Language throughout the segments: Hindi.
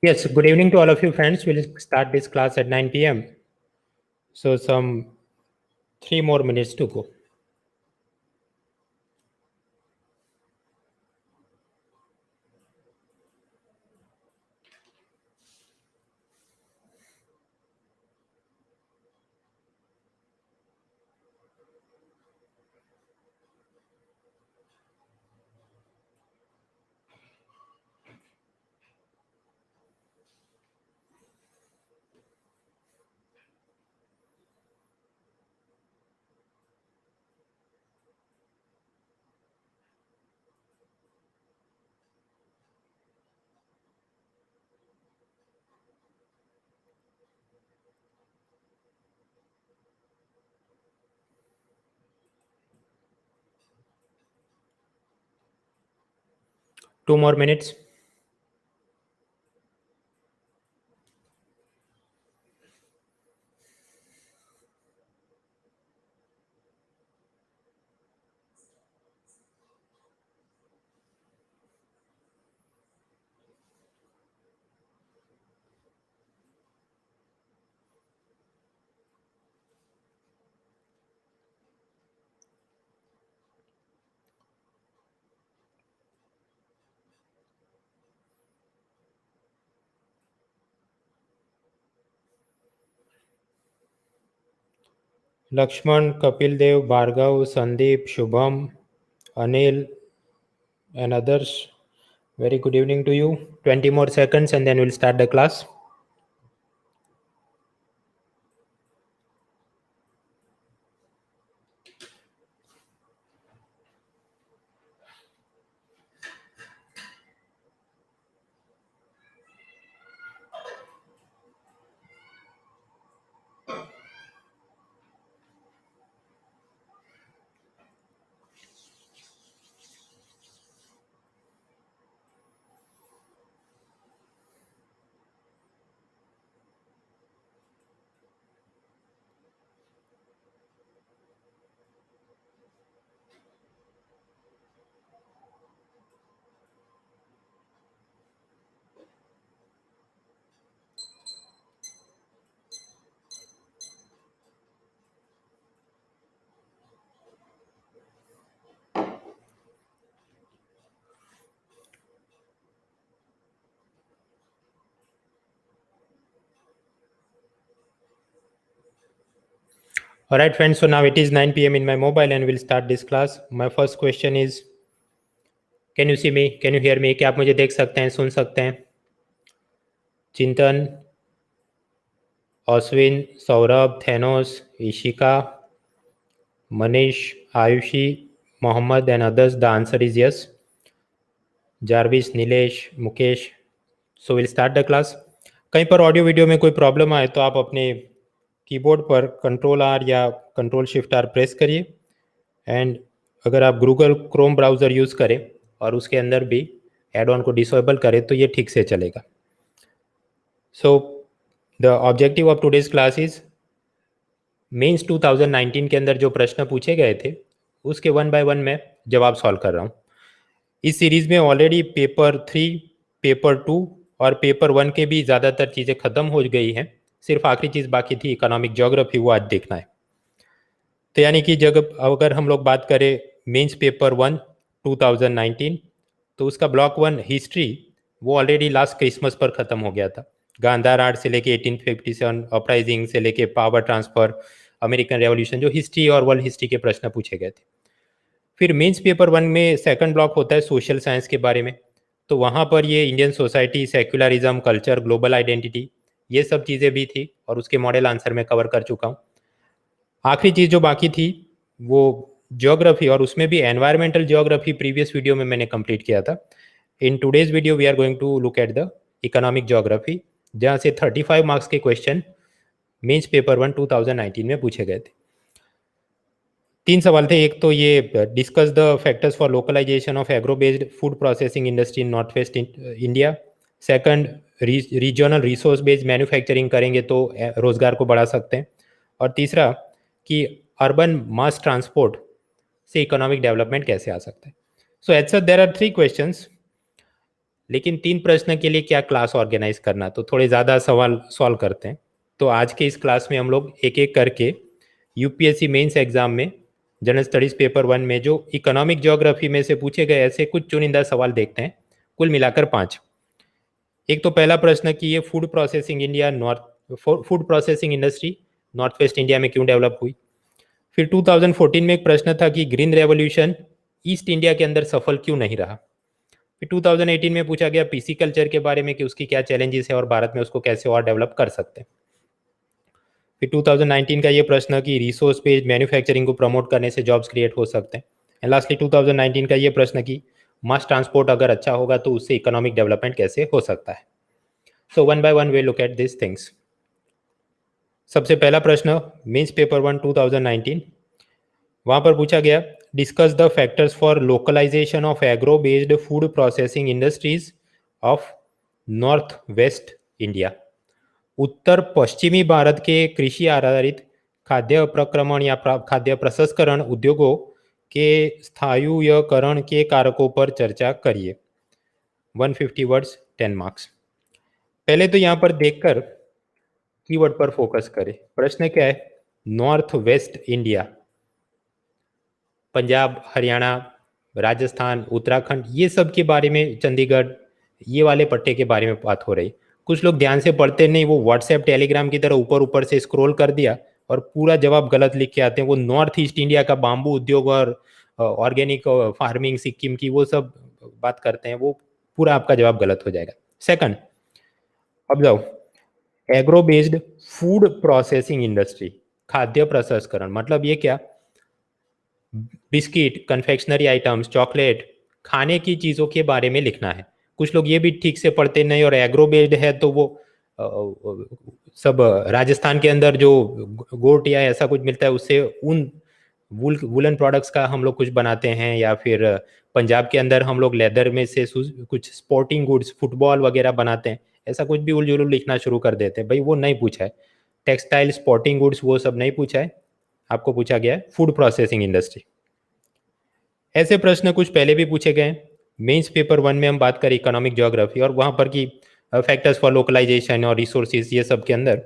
Yes, good evening to all of you friends. We'll start this class at 9 p.m. So some 3 more minutes to go. Two more minutes. Lakshman, Kapil Dev, Bhargav, Sandeep, Shubham, Anil, and others. Very good evening to you. 20 more seconds and then we'll start the class. All right, friends. So now it is 9 p.m. in my mobile and we'll start this class. My first question is, can you see me? Can you hear me? क्या आप मुझे देख सकते हैं, सुन सकते हैं? चिंतन, Oswin, Saurabh, Thanos, Ishika, Manish, Ayushi, Mohammed, and others? The answer is yes. Jarvis, Nilesh, Mukesh. So we'll start the class. कहीं पर ऑडियो वीडियो में कोई प्रॉब्लम आए तो आप अपने कीबोर्ड पर Ctrl+R या Ctrl+Shift+R प्रेस करिए. एंड अगर आप गूगल क्रोम ब्राउज़र यूज़ करें और उसके अंदर भी एड ऑन को डिसेबल करें तो ये ठीक से चलेगा. So the objective of today's class is mains 2019 के अंदर जो प्रश्न पूछे गए थे उसके 1 बाय 1 मैं जवाब सॉल्व कर रहा हूँ. इस सीरीज में ऑलरेडी पेपर 3, पेपर 2 और पेपर 1 के भी ज़्यादातर चीज़ें ख़त्म हो गई हैं. सिर्फ आखिरी चीज़ बाकी थी इकोनॉमिक ज्योग्राफी, वो आज देखना है. तो यानी कि जब अगर हम लोग बात करें मेंस पेपर 1 2019 तो उसका ब्लॉक 1 हिस्ट्री वो ऑलरेडी लास्ट क्रिसमस पर ख़त्म हो गया था. गांधार आर्ट से लेके 1857 अपराइजिंग से लेके पावर ट्रांसफर, अमेरिकन रेवोल्यूशन, जो हिस्ट्री और वर्ल्ड हिस्ट्री के प्रश्न पूछे गए थे. फिर मेंस पेपर 1 में सेकंड ब्लॉक होता है सोशल साइंस के बारे में. तो वहाँ पर ये Indian society, secularism, culture, global identity, ये सब चीज़ें भी थी और उसके मॉडल आंसर में कवर कर चुका हूँ. आखिरी चीज़ जो बाकी थी वो ज्योग्राफी, और उसमें भी एनवायरमेंटल ज्योग्राफी प्रीवियस वीडियो में मैंने कंप्लीट किया था. In today's video we are going to look at the economic geography, जहाँ से 35 मार्क्स के क्वेश्चन मेंस पेपर 1 2019 में पूछे गए थे. 3 सवाल थे. एक तो ये discuss the factors for localisation of agro based food processing industry in north west India. Second, regional resource based manufacturing करेंगे तो रोजगार को बढ़ा सकते हैं. और तीसरा कि अर्बन मास ट्रांसपोर्ट से इकोनॉमिक डेवलपमेंट कैसे आ सकता है. So as such there are 3 questions. लेकिन 3 प्रश्न के लिए क्या क्लास ऑर्गेनाइज करना, तो थोड़े ज़्यादा सवाल सॉल्व करते हैं। तो आज के इस क्लास में हम लोग एक एक करके यूपीएससी मेंस एग्जाम में जनरल स्टडीज पेपर 1 में जो इकोनॉमिक ज्योग्राफी में से पूछे गए ऐसे कुछ चुनिंदा सवाल देखते हैं, कुल मिलाकर 5। एक तो पहला प्रश्न कि ये food processing industry north west India में क्यों डेवलप हुई। फिर 2014 में एक प्रश्न था कि ग्रीन रेवोल्यूशन ईस्ट इंडिया के अंदर सफल क्यों नहीं रहा। फिर 2018 में पूछा गया पीसी कल्चर के बारे में कि उसकी क्या चैलेंजेस है और भारत में उसको कैसे और डेवलप कर सकते हैं। फिर 2019 का ये प्रश्न कि रिसोर्स बेस्ड मैन्युफैक्चरिंग को प्रमोट करने से जॉब्स क्रिएट हो सकते हैं। एंड लास्टली 2019 का ये प्रश्न कि मास ट्रांसपोर्ट अगर अच्छा होगा तो उससे इकोनॉमिक डेवलपमेंट कैसे हो सकता है। सो one by one way look at this things. सबसे पहला प्रश्न मेंस पेपर 1 2019, वहां पर पूछा गया discuss the factors for localisation of agro based food processing industries of north west India. उत्तर पश्चिमी भारत के कृषि आधारित खाद्य प्रक्रमण या खाद्य प्रसंस्करण उद्योगों के स्थायीकरण के कारकों पर चर्चा करिए। 150 वर्ड्स 10 मार्क्स। पहले तो यहाँ पर देखकर कीवर्ड पर फोकस करें। प्रश्न क्या है, north west India, Punjab, Haryana, Rajasthan, Uttarakhand, ये सब के बारे में, चंडीगढ़, ये वाले पट्टे के बारे में बात हो रही। कुछ लोग ध्यान से पढ़ते नहीं, वो व्हाट्सएप टेलीग्राम की तरह ऊपर ऊपर से स्क्रॉल कर दिया और पूरा जवाब गलत लिख के आते हैं। वो नॉर्थ ईस्ट इंडिया का बाम्बू उद्योग और ऑर्गेनिक फार्मिंग सिक्किम की वो सब बात करते हैं, वो पूरा आपका जवाब गलत हो जाएगा। सेकंड, अब जाओ, agro based food processing industry, खाद्य प्रसंस्करण मतलब ये क्या, बिस्किट, कन्फेक्शनरी आइटम्स, चॉकलेट, खाने की चीज़ों के बारे में लिखना है। कुछ लोग ये भी ठीक से पढ़ते नहीं और एग्रो बेस्ड है तो वो सब राजस्थान के अंदर जो गोट या ऐसा कुछ मिलता है उससे उन वुलन प्रोडक्ट्स का हम लोग कुछ बनाते हैं, या फिर पंजाब के अंदर हम लोग लेदर में से कुछ स्पोर्टिंग गुड्स, फुटबॉल वगैरह बनाते हैं, ऐसा कुछ भी उलझुल लिखना शुरू कर देते हैं। भाई वो नहीं पूछा है, टेक्सटाइल, स्पोर्टिंग गुड्स वो सब नहीं पूछा है, आपको पूछा गया है फूड प्रोसेसिंग इंडस्ट्री। ऐसे प्रश्न कुछ पहले भी पूछे गए। मेंस पेपर 1 में हम बात करें इकोनॉमिक ज्योग्राफी और वहाँ पर की फैक्टर्स फॉर लोकलाइजेशन और रिसोर्सेज, ये सब के अंदर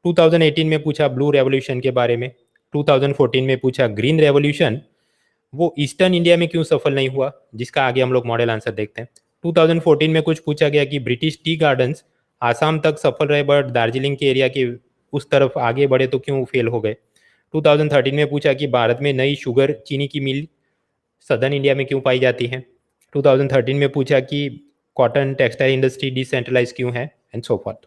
2018 में पूछा ब्लू रेवोल्यूशन के बारे में, 2014 में पूछा ग्रीन रेवोल्यूशन वो ईस्टर्न इंडिया में क्यों सफल नहीं हुआ, जिसका आगे हम लोग मॉडल आंसर देखते हैं। 2014 में कुछ पूछा गया कि ब्रिटिश टी गार्डन्स आसाम तक सफल रहे बट दार्जिलिंग के एरिया के उस तरफ आगे बढ़े तो क्यों फेल हो गए। 2013 में पूछा कि भारत में नई शुगर चीनी की मिल सदर्न इंडिया में क्यों पाई जाती है। 2013 में पूछा कि कॉटन टेक्सटाइल इंडस्ट्री डिसेंट्रलाइज क्यों है, एंड सो फॉर्थ।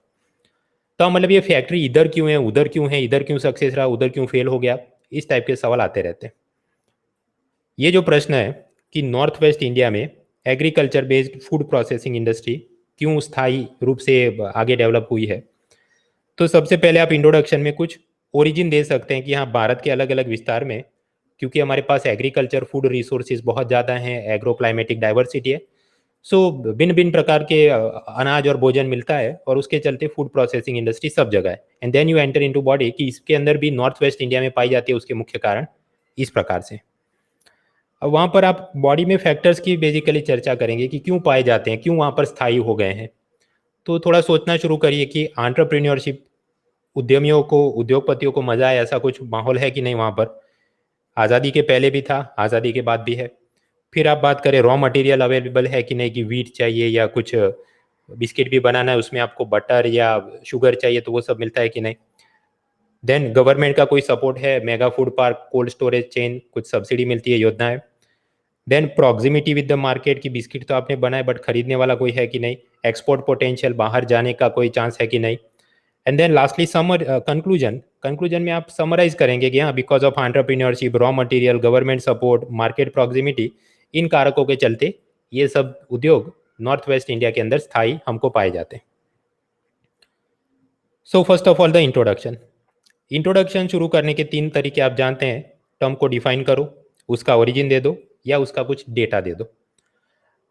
तो मतलब ये फैक्ट्री इधर क्यों है, उधर क्यों है, इधर क्यों सक्सेस रहा, उधर क्यों फेल हो गया, इस टाइप के सवाल आते रहते हैं। ये जो प्रश्न है कि नॉर्थ वेस्ट इंडिया में agriculture based food processing industry क्यों स्थायी रूप से आगे डेवलप हुई है, तो सबसे पहले आप इंट्रोडक्शन में कुछ ओरिजिन दे सकते हैं कि हाँ भारत के अलग अलग विस्तार में, क्योंकि हमारे पास एग्रीकल्चर फूड रिसोर्सेज बहुत ज़्यादा हैं, एग्रो क्लाइमेटिक डाइवर्सिटी है, सो भिन्न भिन्न प्रकार के अनाज और भोजन मिलता है और उसके चलते फूड प्रोसेसिंग इंडस्ट्री सब जगह है। And then you enter into body कि इसके अंदर भी नॉर्थ वेस्ट इंडिया में पाई जाती है, उसके मुख्य कारण इस प्रकार से। अब वहाँ पर आप बॉडी में फैक्टर्स की बेसिकली चर्चा करेंगे कि क्यों पाए जाते हैं, क्यों वहाँ पर स्थायी हो गए हैं। तो थोड़ा सोचना शुरू करिए कि एंटरप्रेन्योरशिप, उद्यमियों को, उद्योगपतियों को मजा है, ऐसा कुछ माहौल है कि नहीं वहाँ पर। आज़ादी के पहले भी था, आज़ादी के बाद भी है। फिर आप बात करें रॉ मटेरियल अवेलेबल है कि नहीं, कि वीट चाहिए या कुछ बिस्किट भी बनाना है उसमें आपको बटर या शुगर चाहिए तो वो सब मिलता है कि नहीं। देन गवर्नमेंट का कोई सपोर्ट है, mega food park, cold storage chain, कुछ सब्सिडी मिलती है, योजनाएं। Then proximity with the market, की बिस्किट तो आपने बनाए बट खरीदने वाला कोई है कि नहीं, एक्सपोर्ट पोटेंशियल, बाहर जाने का कोई चांस है कि नहीं। एंड देन लास्टली समर कंक्लूजन में आप समराइज करेंगे कि हाँ because of entrepreneurship, raw material, government support, market proximity, इन कारकों के चलते ये सब उद्योग नॉर्थ वेस्ट इंडिया के अंदर स्थायी हमको पाए जाते हैं। So first of all the introduction शुरू करने के 3 तरीके आप जानते हैं। टर्म को डिफाइन करो, उसका ओरिजिन दे दो या उसका कुछ डेटा दे दो।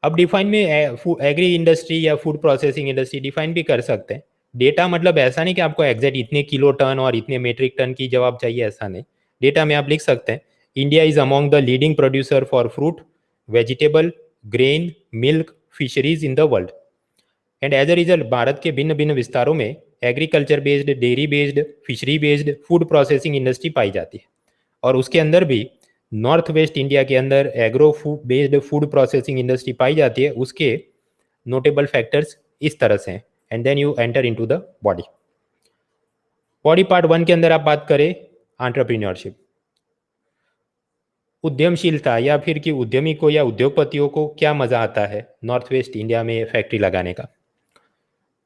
अब डिफाइन में एग्री इंडस्ट्री या फूड प्रोसेसिंग इंडस्ट्री डिफाइन भी कर सकते हैं। डेटा मतलब ऐसा नहीं कि आपको एग्जैक्ट इतने किलो टन और इतने मेट्रिक टन की जवाब चाहिए, ऐसा नहीं। डेटा में आप लिख सकते हैं India is among the leading producer for fruit, vegetable, grain, milk, fisheries in the world. And as a result Bharat के भिन्न भिन्न विस्तारों में agriculture based, dairy based, fishery based food processing industry पाई जाती है। और उसके अंदर भी नॉर्थ वेस्ट इंडिया के अंदर agro food based food processing industry पाई जाती है। उसके नोटेबल फैक्टर्स इस तरह से हैं। And then you enter into the body. Body part 1 के अंदर आप बात करें एंटरप्रेन्योरशिप, उद्यमशीलता, या फिर कि उद्यमी को या उद्योगपतियों को क्या मजा आता है नॉर्थ वेस्ट इंडिया में फैक्ट्री लगाने का।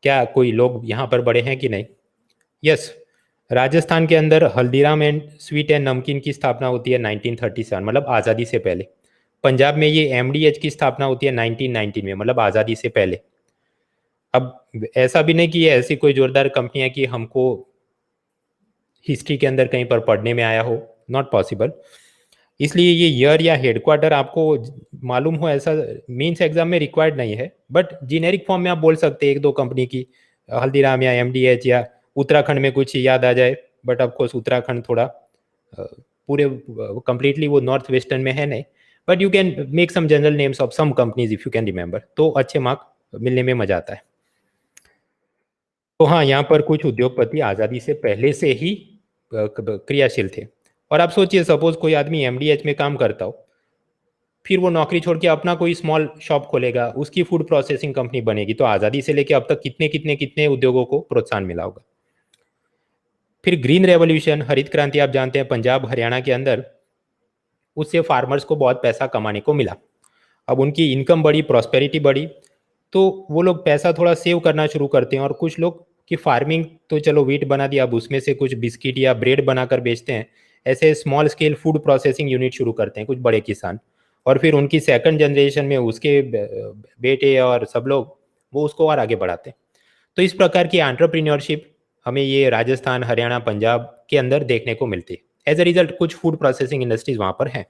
क्या कोई लोग यहाँ पर बड़े हैं कि नहीं? यस, राजस्थान के अंदर हल्दीराम एंड स्वीट एंड नमकीन की स्थापना होती है 1937, मतलब आज़ादी से पहले। पंजाब में ये एमडीएच की स्थापना होती है 1919 में, मतलब आज़ादी से पहले। अब ऐसा भी नहीं कि ये ऐसी कोई जोरदार कंपनी है कि हमको हिस्ट्री के अंदर कहीं पर पढ़ने में आया हो, नॉट पॉसिबल। इसलिए ये ईयर या हेडक्वार्टर आपको मालूम हो ऐसा मीन्स एग्जाम में रिक्वायर्ड नहीं है, बट जीनेरिक फॉर्म में आप बोल सकते हैं एक दो कंपनी की, हल्दीराम या एमडीएच, या उत्तराखंड में कुछ याद आ जाए, बट ऑफकोर्स उत्तराखंड थोड़ा पूरे कंप्लीटली वो नॉर्थ वेस्टर्न में है नहीं, but you can make some general names of some companies if you can remember, तो अच्छे मार्क मिलने में मजा आता है। तो हाँ, यहाँ पर कुछ उद्योगपति आज़ादी से पहले से ही क्रियाशील थे। और आप सोचिए, सपोज कोई आदमी एमडीएच में काम करता हो, फिर वो नौकरी छोड़ के अपना कोई स्मॉल शॉप खोलेगा, उसकी फूड प्रोसेसिंग कंपनी बनेगी, तो आज़ादी से लेके अब तक कितने कितने कितने उद्योगों को प्रोत्साहन मिला होगा। फिर ग्रीन रेवोल्यूशन, हरित क्रांति, आप जानते हैं पंजाब हरियाणा के अंदर, उससे फार्मर्स को बहुत पैसा कमाने को मिला। अब उनकी इनकम बढ़ी, प्रॉस्पेरिटी बढ़ी, तो वो लोग पैसा थोड़ा सेव करना शुरू करते हैं। और कुछ लोग की फार्मिंग तो चलो वीट बना दिया, अब उसमें से कुछ बिस्किट या ब्रेड बनाकर बेचते हैं। ऐसे small scale food processing unit शुरू करते हैं कुछ बड़े किसान, और फिर उनकी सेकंड जनरेशन में उसके बेटे और सब लोग वो उसको और आगे बढ़ाते हैं। तो इस प्रकार की एंटरप्रेन्योरशिप हमें ये राजस्थान, हरियाणा, पंजाब के अंदर देखने को मिलती है। एज अ रिजल्ट कुछ फूड प्रोसेसिंग इंडस्ट्रीज वहां पर हैं।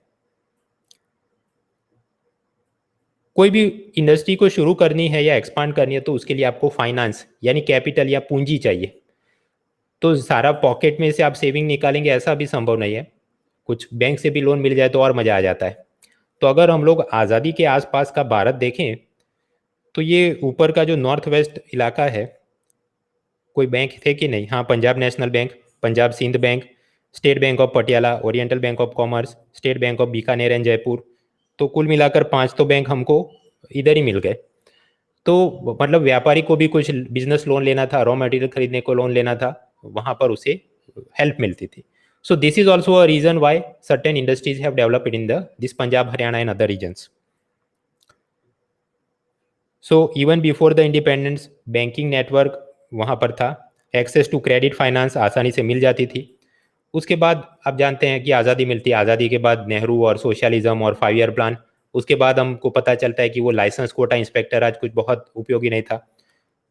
कोई भी इंडस्ट्री को शुरू करनी है या एक्सपांड करनी है तो उसके लिए आपको फाइनेंस यानी कैपिटल या पूंजी चाहिए। तो सारा पॉकेट में से आप सेविंग निकालेंगे ऐसा भी संभव नहीं है, कुछ बैंक से भी लोन मिल जाए तो और मज़ा आ जाता है। तो अगर हम लोग आज़ादी के आसपास का भारत देखें तो ये ऊपर का जो नॉर्थ वेस्ट इलाका है, कोई बैंक थे कि नहीं? हाँ, Punjab national bank, Punjab Sind bank, state bank of Patiala, oriental bank of commerce, state bank of Bikaner and Jaipur. तो कुल मिलाकर 5 तो बैंक हमको इधर ही मिल गए। तो मतलब व्यापारी को भी कुछ बिजनेस लोन लेना था, रॉ मटेरियल खरीदने को लोन लेना था, वहां पर उसे हेल्प मिलती थी। So this is also a reason why certain industries have developed in the this Punjab, Haryana and other regions. So even before the independence banking network वहाँ पर था, एक्सेस टू क्रेडिट फाइनेंस आसानी से मिल जाती थी। उसके बाद आप जानते हैं कि आज़ादी मिलती है, आज़ादी के बाद नेहरू और सोशलिज्म और 5 ईयर प्लान, उसके बाद हमको पता चलता है कि वो लाइसेंस कोटा इंस्पेक्टर आज कुछ बहुत उपयोगी नहीं था।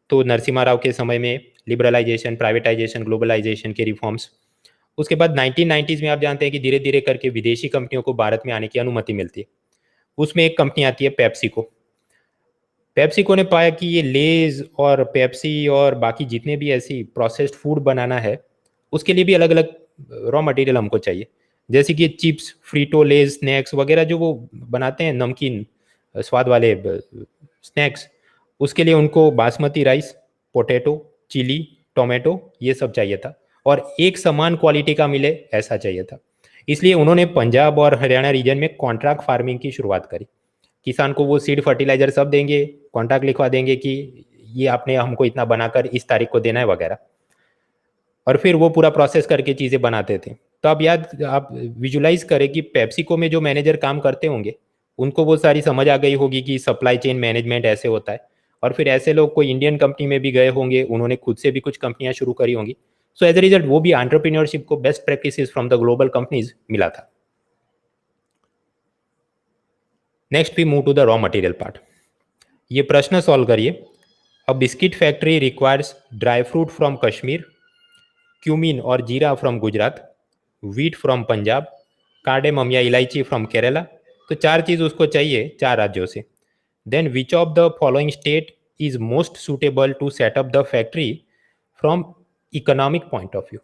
तो नरसिम्हा राव के समय में लिबरलाइजेशन, प्राइवेटाइजेशन, ग्लोबलाइजेशन के रिफॉर्म्स। उसके बाद 1990s में आप जानते हैं कि धीरे धीरे करके विदेशी कंपनियों को भारत में आने की अनुमति मिलती है। उसमें एक कंपनी आती है पेप्सिको। पेप्सिको ने पाया कि ये लेज और पेप्सी और बाकी जितने भी ऐसी प्रोसेस्ड फूड बनाना है उसके लिए भी अलग अलग रॉ मटेरियल हमको चाहिए। जैसे कि चिप्स, फ्रीटो, लेज, स्नैक्स वगैरह जो वो बनाते हैं नमकीन स्वाद वाले स्नैक्स, उसके लिए उनको basmati rice, potato, chilli, tomato ये सब चाहिए था, और एक समान क्वालिटी का मिले ऐसा चाहिए था। इसलिए उन्होंने पंजाब और हरियाणा रीजन में कॉन्ट्रैक्ट फार्मिंग की शुरुआत करी। किसान को वो सीड फर्टिलाइजर सब देंगे, कॉन्ट्रैक्ट लिखवा देंगे कि ये आपने हमको इतना बनाकर इस तारीख को देना है वगैरह, और फिर वो पूरा प्रोसेस करके चीज़ें बनाते थे। तो आप विजुलाइज करें कि पेप्सिको में जो मैनेजर काम करते होंगे उनको वो सारी समझ आ गई होगी कि सप्लाई चेन मैनेजमेंट ऐसे होता है, और फिर ऐसे लोग कोई इंडियन कंपनी में भी गए होंगे, उन्होंने खुद से भी कुछ कंपनियां शुरू करी होंगी। सो एज ए रिजल्ट वो भी एंटरप्रेन्योरशिप को best practices from the global companies मिला था। Next we move to the raw material part. ये प्रश्न सॉल्व करिए। A biscuit factory requires dry fruit from Kashmir, cumin और जीरा from Gujarat, wheat from Punjab, cardamom या इलायची फ्रॉम केरला। तो 4 चीज़ उसको चाहिए 4 राज्यों से। Then which of the following state is most suitable to set up the factory from economic point of view.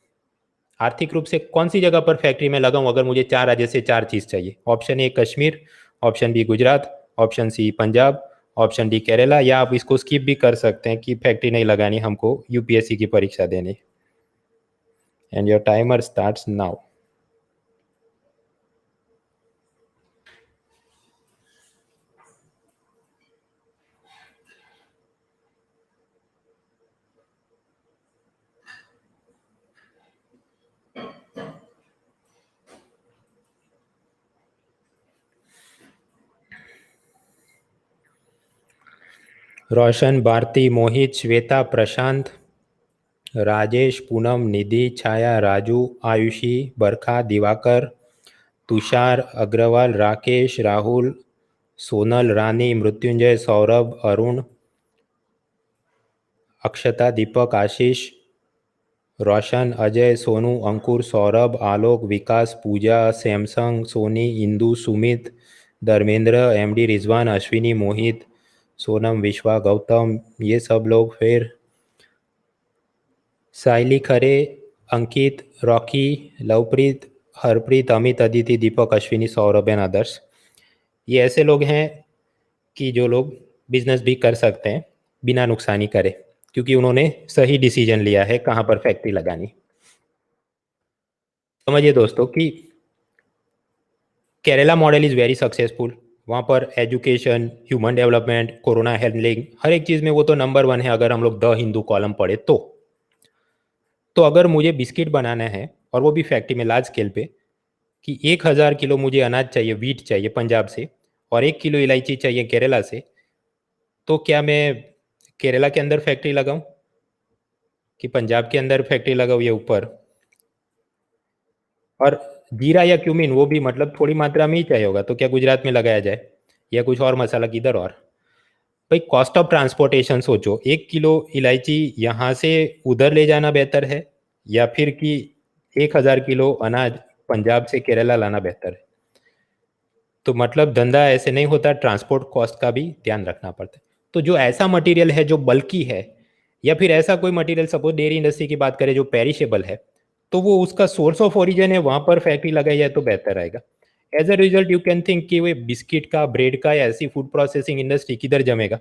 आर्थिक रूप से कौन सी जगह पर फैक्ट्री में लगाऊं अगर मुझे 4 राज्य से 4 चीज़ चाहिए? Option A Kashmir, option B Gujarat, option C Punjab, option D Kerala, या आप इसको स्किप भी कर सकते हैं कि फैक्ट्री नहीं लगानी हमको यूपीएससी की परीक्षा देनी। And your timer starts now. Roshan, Bharti, Mohit, Shweta, Prashant, Rajesh, Poonam, Nidhi, Chhaya, Raju, Ayushi, Barkha, Diwakar, Tushar, Agarwal, Rakesh, Rahul, Sonal, Rani, Mrityunjay, Saurabh, Arun, Akshata, Deepak, Ashish, Roshan, Ajay, Sonu, Ankur, Saurabh, Alok, Vikas, Pooja, Samsung, Sony, Indu, Sumit, Dharmendra, MD, Rizwan, Ashwini, Mohit, Sonam, Vishwa, Gautam, ये सब लोग। फिर Saili, Khare, Ankit, Rocky, Lovepreet, Harpreet, Amit, Aditi, Deepak, Ashwini, Saurabh and others. ये ऐसे लोग हैं कि जो लोग बिजनेस भी कर सकते हैं बिना नुकसानी करे, क्योंकि उन्होंने सही डिसीजन लिया है कहाँ पर फैक्ट्री लगानी। समझिए दोस्तों कि Kerala model is very successful. वहाँ पर education, human development, corona handling, हर एक चीज़ में वो तो नंबर 1 है अगर हम लोग द हिंदू कॉलम पढ़े तो अगर मुझे बिस्किट बनाना है और वो भी फैक्ट्री में लार्ज स्केल पे, कि 1000 किलो मुझे अनाज चाहिए, वीट चाहिए पंजाब से, और 1 किलो इलायची चाहिए केरला से, तो क्या मैं केरला के अंदर फैक्ट्री लगाऊं कि पंजाब के अंदर फैक्ट्री लगाऊं या ऊपर? और जीरा या क्यूमिन वो भी मतलब थोड़ी मात्रा में ही चाहिए होगा, तो क्या गुजरात में लगाया जाए या कुछ और मसाला किधर? और भाई कॉस्ट ऑफ ट्रांसपोर्टेशन सोचो, 1 किलो इलायची यहाँ से उधर ले जाना बेहतर है या फिर कि 1000 किलो अनाज पंजाब से केरला लाना बेहतर है? तो मतलब धंधा ऐसे नहीं होता, ट्रांसपोर्ट कॉस्ट का भी ध्यान रखना पड़ता है। तो जो ऐसा मटेरियल है जो बल्कि है, या फिर ऐसा कोई मटेरियल, सपोज डेयरी इंडस्ट्री की बात करें जो पेरिशेबल है, तो वो उसका सोर्स ऑफ ओरिजिन है, वहां पर फैक्ट्री लगाई जाए तो बेहतर रहेगा। As a result you can think कि वो बिस्किट का, ब्रेड का या ऐसी फूड प्रोसेसिंग इंडस्ट्री किधर जमेगा?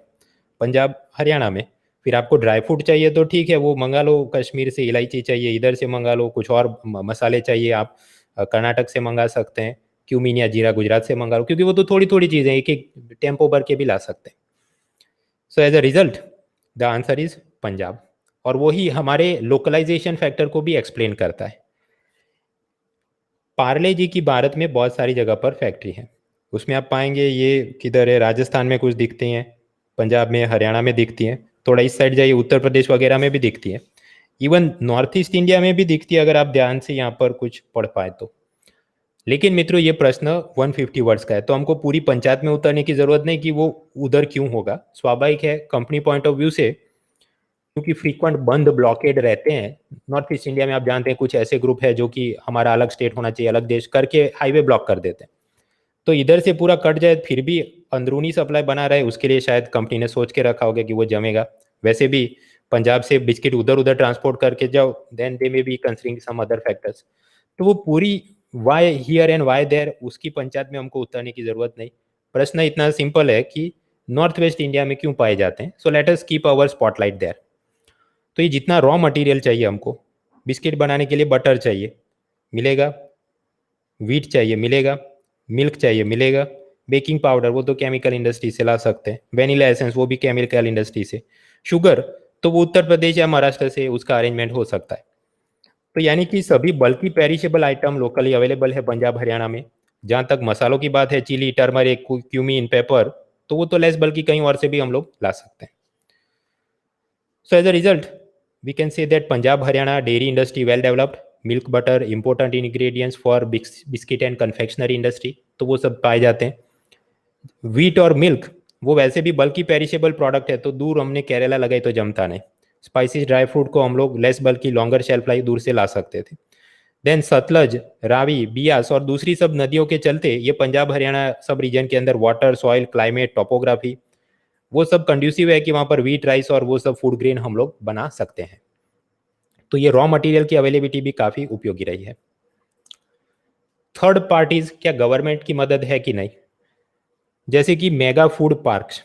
पंजाब, हरियाणा में। फिर आपको ड्राई फ्रूट चाहिए तो ठीक है, वो मंगा लो कश्मीर से, इलायची चाहिए इधर से मंगा लो, कुछ और मसाले चाहिए आप कर्नाटक से मंगा सकते हैं, क्यूमीन या जीरा गुजरात से मंगा लो, क्योंकि वो तो थोड़ी थोड़ी चीज़ें एक एक टेम्पो भर के भी ला सकते हैं। So as a result the answer is Punjab. और वही हमारे लोकलाइजेशन फैक्टर को भी एक्सप्लेन करता है। पार्ले जी की भारत में बहुत सारी जगह पर फैक्ट्री है, उसमें आप पाएंगे ये किधर है, राजस्थान में कुछ दिखती हैं, पंजाब में, हरियाणा में दिखती हैं, थोड़ा इस साइड जाइए उत्तर प्रदेश वगैरह में भी दिखती है, इवन नॉर्थ ईस्ट इंडिया में भी दिखती है अगर आप ध्यान से यहाँ पर कुछ पढ़ पाए तो। लेकिन मित्रों ये प्रश्न 150 वर्ड्स का है, तो हमको पूरी पंचायत में उतरने की जरूरत नहीं कि वो उधर क्यों होगा। स्वाभाविक है कंपनी पॉइंट ऑफ व्यू से, क्योंकि फ्रीक्वेंट बंद ब्लॉकेड रहते हैं। नॉर्थ ईस्ट इंडिया में आप जानते हैं कुछ ऐसे ग्रुप है जो कि हमारा अलग स्टेट होना चाहिए, अलग देश करके हाईवे ब्लॉक कर देते हैं। तो इधर से पूरा कट जाए फिर भी अंदरूनी सप्लाई बना रहे, उसके लिए शायद कंपनी ने सोच के रखा होगा कि वो जमेगा। वैसे भी पंजाब से बिस्किट उधर उधर ट्रांसपोर्ट करके जाओ, then they may be considering some other factors. तो वो पूरी why here and why there उसकी पंचायत में हमको उतरने की जरूरत नहीं। प्रश्न इतना सिंपल है कि नॉर्थ वेस्ट इंडिया में क्यों पाए जाते हैं। So let us keep our spotlight there. तो ये जितना रॉ मटेरियल चाहिए हमको, बिस्किट बनाने के लिए बटर चाहिए, मिलेगा। वीट चाहिए, मिलेगा। मिल्क चाहिए, मिलेगा। बेकिंग पाउडर वो तो केमिकल इंडस्ट्री से ला सकते हैं। वेनिला एसेंस वो भी केमिकल इंडस्ट्री से। शुगर तो वो उत्तर प्रदेश या महाराष्ट्र से उसका अरेंजमेंट हो सकता है। तो यानी कि सभी बल्कि पेरिशेबल आइटम लोकली अवेलेबल है पंजाब हरियाणा में। जहाँ तक मसालों की बात है, चिली, टर्मरिक, क्यूमीन, पेपर, तो वो तो लेस बल्कि कहीं और से भी हम लोग ला सकते हैं। So as a result, we can say that Punjab, Haryana dairy industry well developed, milk, butter, important ingredients for biscuit and confectionery industry, तो वो सब पाए जाते हैं। वीट और मिल्क वो वैसे भी बल्कि पेरिशेबल प्रोडक्ट है, तो दूर हमने केरला लगाई तो जमता नहीं। स्पाइसेस, ड्राई फ्रूट को हम लोग लेस बल्कि लॉन्गर शेल्फ लाइफ दूर से ला सकते थे। देन सतलज, रावी, बियास और दूसरी सब नदियों के चलते ये पंजाब हरियाणा सब रीजन के अंदर वाटर, सॉइल, क्लाइमेट, टोपोग्राफी वो सब कंड्यूसिव है कि वहां पर वीट, राइस और वो सब फूड ग्रेन हम लोग बना सकते हैं। तो ये रॉ मटेरियल की अवेलेबिलिटी भी काफी उपयोगी रही है। थर्ड पार्टीज, क्या गवर्नमेंट की मदद है कि नहीं? जैसे कि मेगा फूड पार्क्स,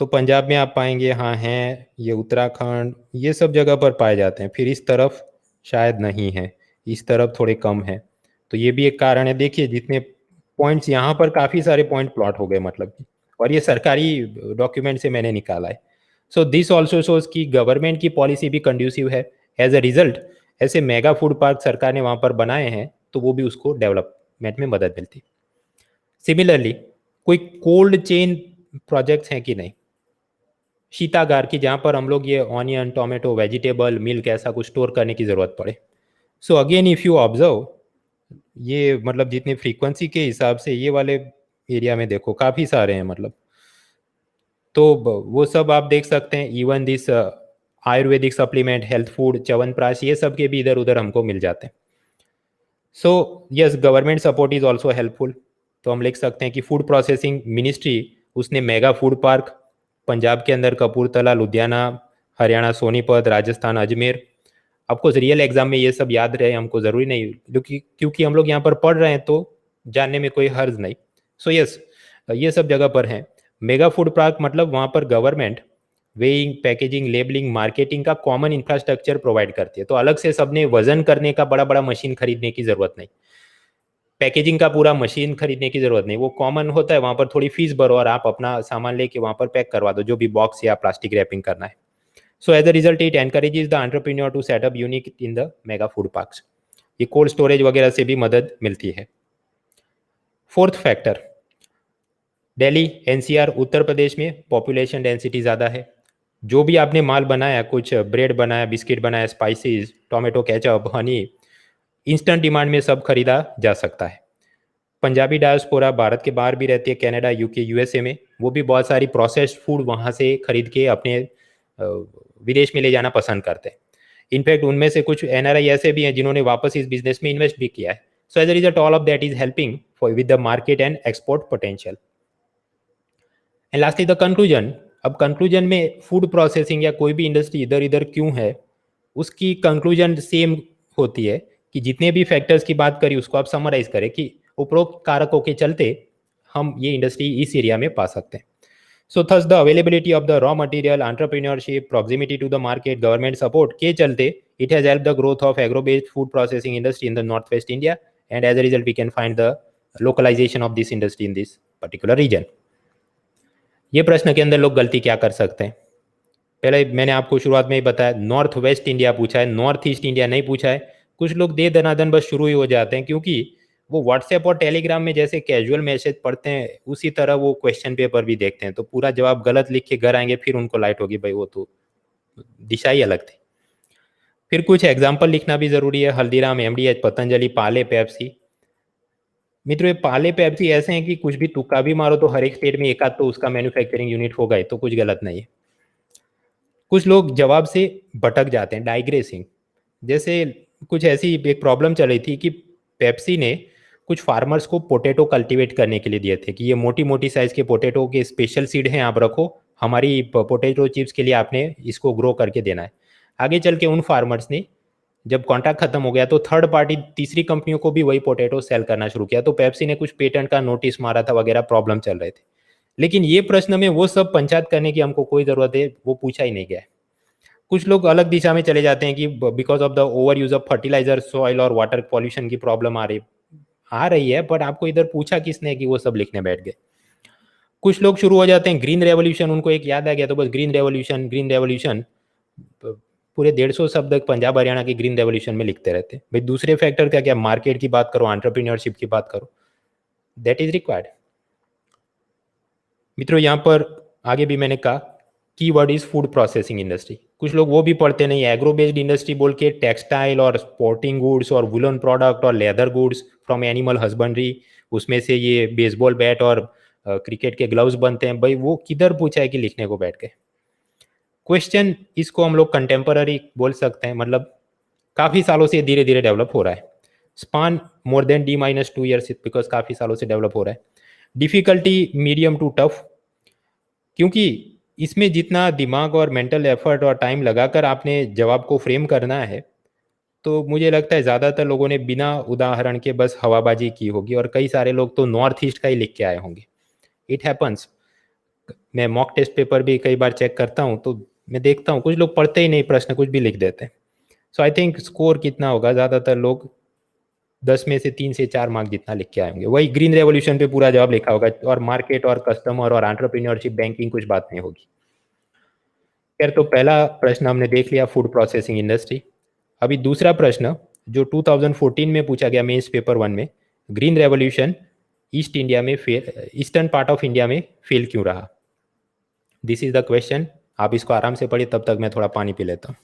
तो पंजाब में आप पाएंगे, हाँ हैं, ये उत्तराखंड, ये सब जगह पर पाए जाते हैं। फिर इस तरफ शायद नहीं है, इस तरफ थोड़े कम है। तो ये भी एक कारण है। देखिए जितने पॉइंट्स यहाँ पर, काफ़ी सारे पॉइंट प्लॉट हो गए मतलब कि, और ये सरकारी डॉक्यूमेंट से मैंने निकाला है। सो दिस ऑल्सो शोज कि गवर्नमेंट की पॉलिसी भी कंड्यूसिव है। एज अ रिजल्ट ऐसे मेगा फूड पार्क सरकार ने वहाँ पर बनाए हैं, तो वो भी उसको डेवलपमेंट में मदद मिलती है। सिमिलरली कोई कोल्ड चेन प्रोजेक्ट्स हैं कि नहीं, शीतागार की, जहाँ पर हम लोग ये ऑनियन, टोमेटो, वेजिटेबल, मिल्क ऐसा कुछ स्टोर करने की ज़रूरत पड़े। So again if you observe, ये मतलब जितनी फ्रीक्वेंसी के हिसाब से ये वाले एरिया में देखो काफ़ी सारे हैं मतलब। तो वो सब आप देख सकते हैं। Even this Ayurvedic supplement, health food, chyawanprash, ये सब के भी इधर उधर हमको मिल जाते हैं। So yes, government support is also helpful. तो हम लिख सकते हैं कि फूड प्रोसेसिंग मिनिस्ट्री, उसने मेगा फूड पार्क पंजाब के अंदर कपूरथला, लुधियाना, हरियाणा सोनीपत, राजस्थान अजमेर। आपको रियल एग्जाम में ये सब याद रहे हमको ज़रूरी नहीं, क्योंकि हम लोग यहाँ पर पढ़ रहे हैं तो जानने में कोई हर्ज नहीं। सो यस, ये सब जगह पर हैं। मेगा फूड पार्क मतलब वहाँ पर government weighing, packaging, labelling, marketing का कॉमन इंफ्रास्ट्रक्चर प्रोवाइड करती है। तो अलग से सबने वजन करने का बड़ा बड़ा मशीन खरीदने की जरूरत नहीं, पैकेजिंग का पूरा मशीन खरीदने की जरूरत नहीं, वो कॉमन होता है। वहां पर थोड़ी फीस भरो और आप अपना सामान लेके वहां पर पैक करवा दो, जो भी बॉक्स या प्लास्टिक रैपिंग करना है। So as a result it encourages the entrepreneur to set up unique in the mega food parks. ये कोल्ड स्टोरेज वगैरह से भी मदद मिलती है। Fourth factor, Delhi, NCR, Uttar Pradesh में पॉपुलेशन डेंसिटी ज़्यादा है। जो भी आपने माल बनाया, कुछ ब्रेड बनाया, बिस्किट बनाया, spices, tomato ketchup, Honey, instant demand में सब खरीदा जा सकता है। पंजाबी डायस्पोरा भारत के बाहर भी रहती है, कनाडा, यूके, यूएसए में। वो भी बहुत सारी प्रोसेस्ड फूड वहाँ से खरीद के अपने विदेश में ले जाना पसंद करते हैं। इनफैक्ट उनमें से कुछ एनआरआई ऐसे भी हैं जिन्होंने वापस इस बिजनेस में इन्वेस्ट भी किया है। So as a result all of that is helping for with the market and export potential. And lastly the conclusion. अब कंक्लूजन में फूड प्रोसेसिंग या कोई भी इंडस्ट्री इधर इधर क्यों है, उसकी कंक्लूजन सेम होती है कि जितने भी फैक्टर्स की बात करी उसको आप समराइज करें कि उपरोक्त कारकों के चलते हम ये इंडस्ट्री इस एरिया में पा सकते हैं। So thus the availability of the raw material, entrepreneurship, proximity to the market, government support के चलते it has help the growth of agro based food processing industry in the north west India, and as a result we can find the localization of this industry in this particular region. ये प्रश्न के अंदर लोग गलती क्या कर सकते हैं? पहले मैंने आपको शुरुआत में ही बताया, नॉर्थ वेस्ट इंडिया पूछा है, नॉर्थ ईस्ट इंडिया नहीं पूछा है। कुछ लोग दे दनादन बस शुरू ही हो जाते हैं, क्योंकि वो व्हाट्सएप और टेलीग्राम में जैसे कैजुअल मैसेज पढ़ते हैं उसी तरह वो क्वेश्चन पेपर भी देखते हैं, तो पूरा जवाब गलत लिख के घर आएंगे, फिर उनको लाइट होगी, भाई वो तो दिशा ही अलग थी। फिर कुछ एग्जाम्पल लिखना भी जरूरी है। हल्दीराम, एमडीएच, पतंजलि, पाले, पेप्सी। मित्रों ये पाले पेप्सी ऐसे हैं कि कुछ भी तुक्का भी मारो तो हर एक स्टेट में एक आध तो उसका मैन्युफैक्चरिंग यूनिट होगा ही, तो कुछ गलत नहीं है। कुछ लोग जवाब से भटक जाते हैं, डाइग्रेसिंग। जैसे कुछ ऐसी एक प्रॉब्लम चल रही थी कि पेप्सी ने कुछ फार्मर्स को पोटैटो कल्टीवेट करने के लिए दिए थे कि ये मोटी मोटी साइज के पोटैटो के स्पेशल सीड हैं, आप रखो, हमारी पोटैटो चिप्स के लिए आपने इसको ग्रो करके देना है। आगे चल के उन फार्मर्स ने जब कॉन्ट्रैक्ट खत्म हो गया तो थर्ड पार्टी तीसरी कंपनियों को भी वही पोटैटो सेल करना शुरू किया, तो पेप्सी ने कुछ पेटेंट का नोटिस मारा था वगैरह, प्रॉब्लम चल रहे थे। लेकिन ये प्रश्न में वो सब पंचायत करने की हमको कोई जरूरत है, वो पूछा ही नहीं गया। कुछ लोग अलग दिशा में चले जाते हैं कि because of the over use of fertiliser, soil और वाटर पॉल्यूशन की प्रॉब्लम आ रही है, बट आपको इधर पूछा किसने कि वो सब लिखने बैठ गए। कुछ लोग शुरू हो जाते हैं ग्रीन रेवोल्यूशन, उनको एक याद आ गया तो बस ग्रीन रेवोल्यूशन, ग्रीन रेवोल्यूशन, पूरे 150 शब्द पंजाब हरियाणा की ग्रीन रेवोल्यूशन में लिखते रहते हैं। भाई दूसरे फैक्टर क्या क्या, मार्केट की बात करो, एंटरप्रेन्योरशिप की बात करो, दैट इज रिक्वायर्ड। मित्रों यहाँ पर आगे भी मैंने कहा keyword is food processing industry. कुछ लोग वो भी पढ़ते नहीं, एग्रो बेस्ड इंडस्ट्री बोल के टेक्सटाइल और स्पोर्टिंग गुड्स और वुलन प्रोडक्ट और leather goods from animal husbandry, उसमें से ये बेसबॉल बैट और क्रिकेट के ग्लव्स बनते हैं। भाई वो किधर पूछा है कि लिखने को बैठ गए? क्वेश्चन इसको हम लोग कंटेम्पररी बोल सकते हैं, मतलब काफ़ी सालों से धीरे धीरे डेवलप हो रहा है। Span more than D-2 years, because काफ़ी सालों से डेवलप हो रहा है। डिफिकल्टी मीडियम टू टफ, क्योंकि इसमें जितना दिमाग और मेंटल एफर्ट और टाइम लगाकर आपने जवाब को फ्रेम करना है, तो मुझे लगता है ज़्यादातर लोगों ने बिना उदाहरण के बस हवाबाजी की होगी, और कई सारे लोग तो नॉर्थ ईस्ट का ही लिख के आए होंगे। It happens. मैं मॉक टेस्ट पेपर भी कई बार चेक करता हूँ, तो मैं देखता हूँ कुछ लोग पढ़ते ही नहीं, प्रश्न कुछ भी लिख देते हैं। सो आई थिंक स्कोर कितना होगा, ज़्यादातर लोग 10 में से 3 से 4 मार्क जितना लिख के आएंगे। वही ग्रीन रेवोल्यूशन पे पूरा जवाब लिखा होगा, और मार्केट और कस्टमर और एंटरप्रेन्योरशिप बैंकिंग कुछ बात नहीं होगी। खैर, तो पहला प्रश्न हमने देख लिया, फूड प्रोसेसिंग इंडस्ट्री। अभी दूसरा प्रश्न जो 2014 में पूछा गया मेंस पेपर 1 में, green revolution eastern part of India में फेल क्यों रहा? This is the question. आप इसको आराम से पढ़िए, तब तक मैं थोड़ा पानी पी लेता हूँ।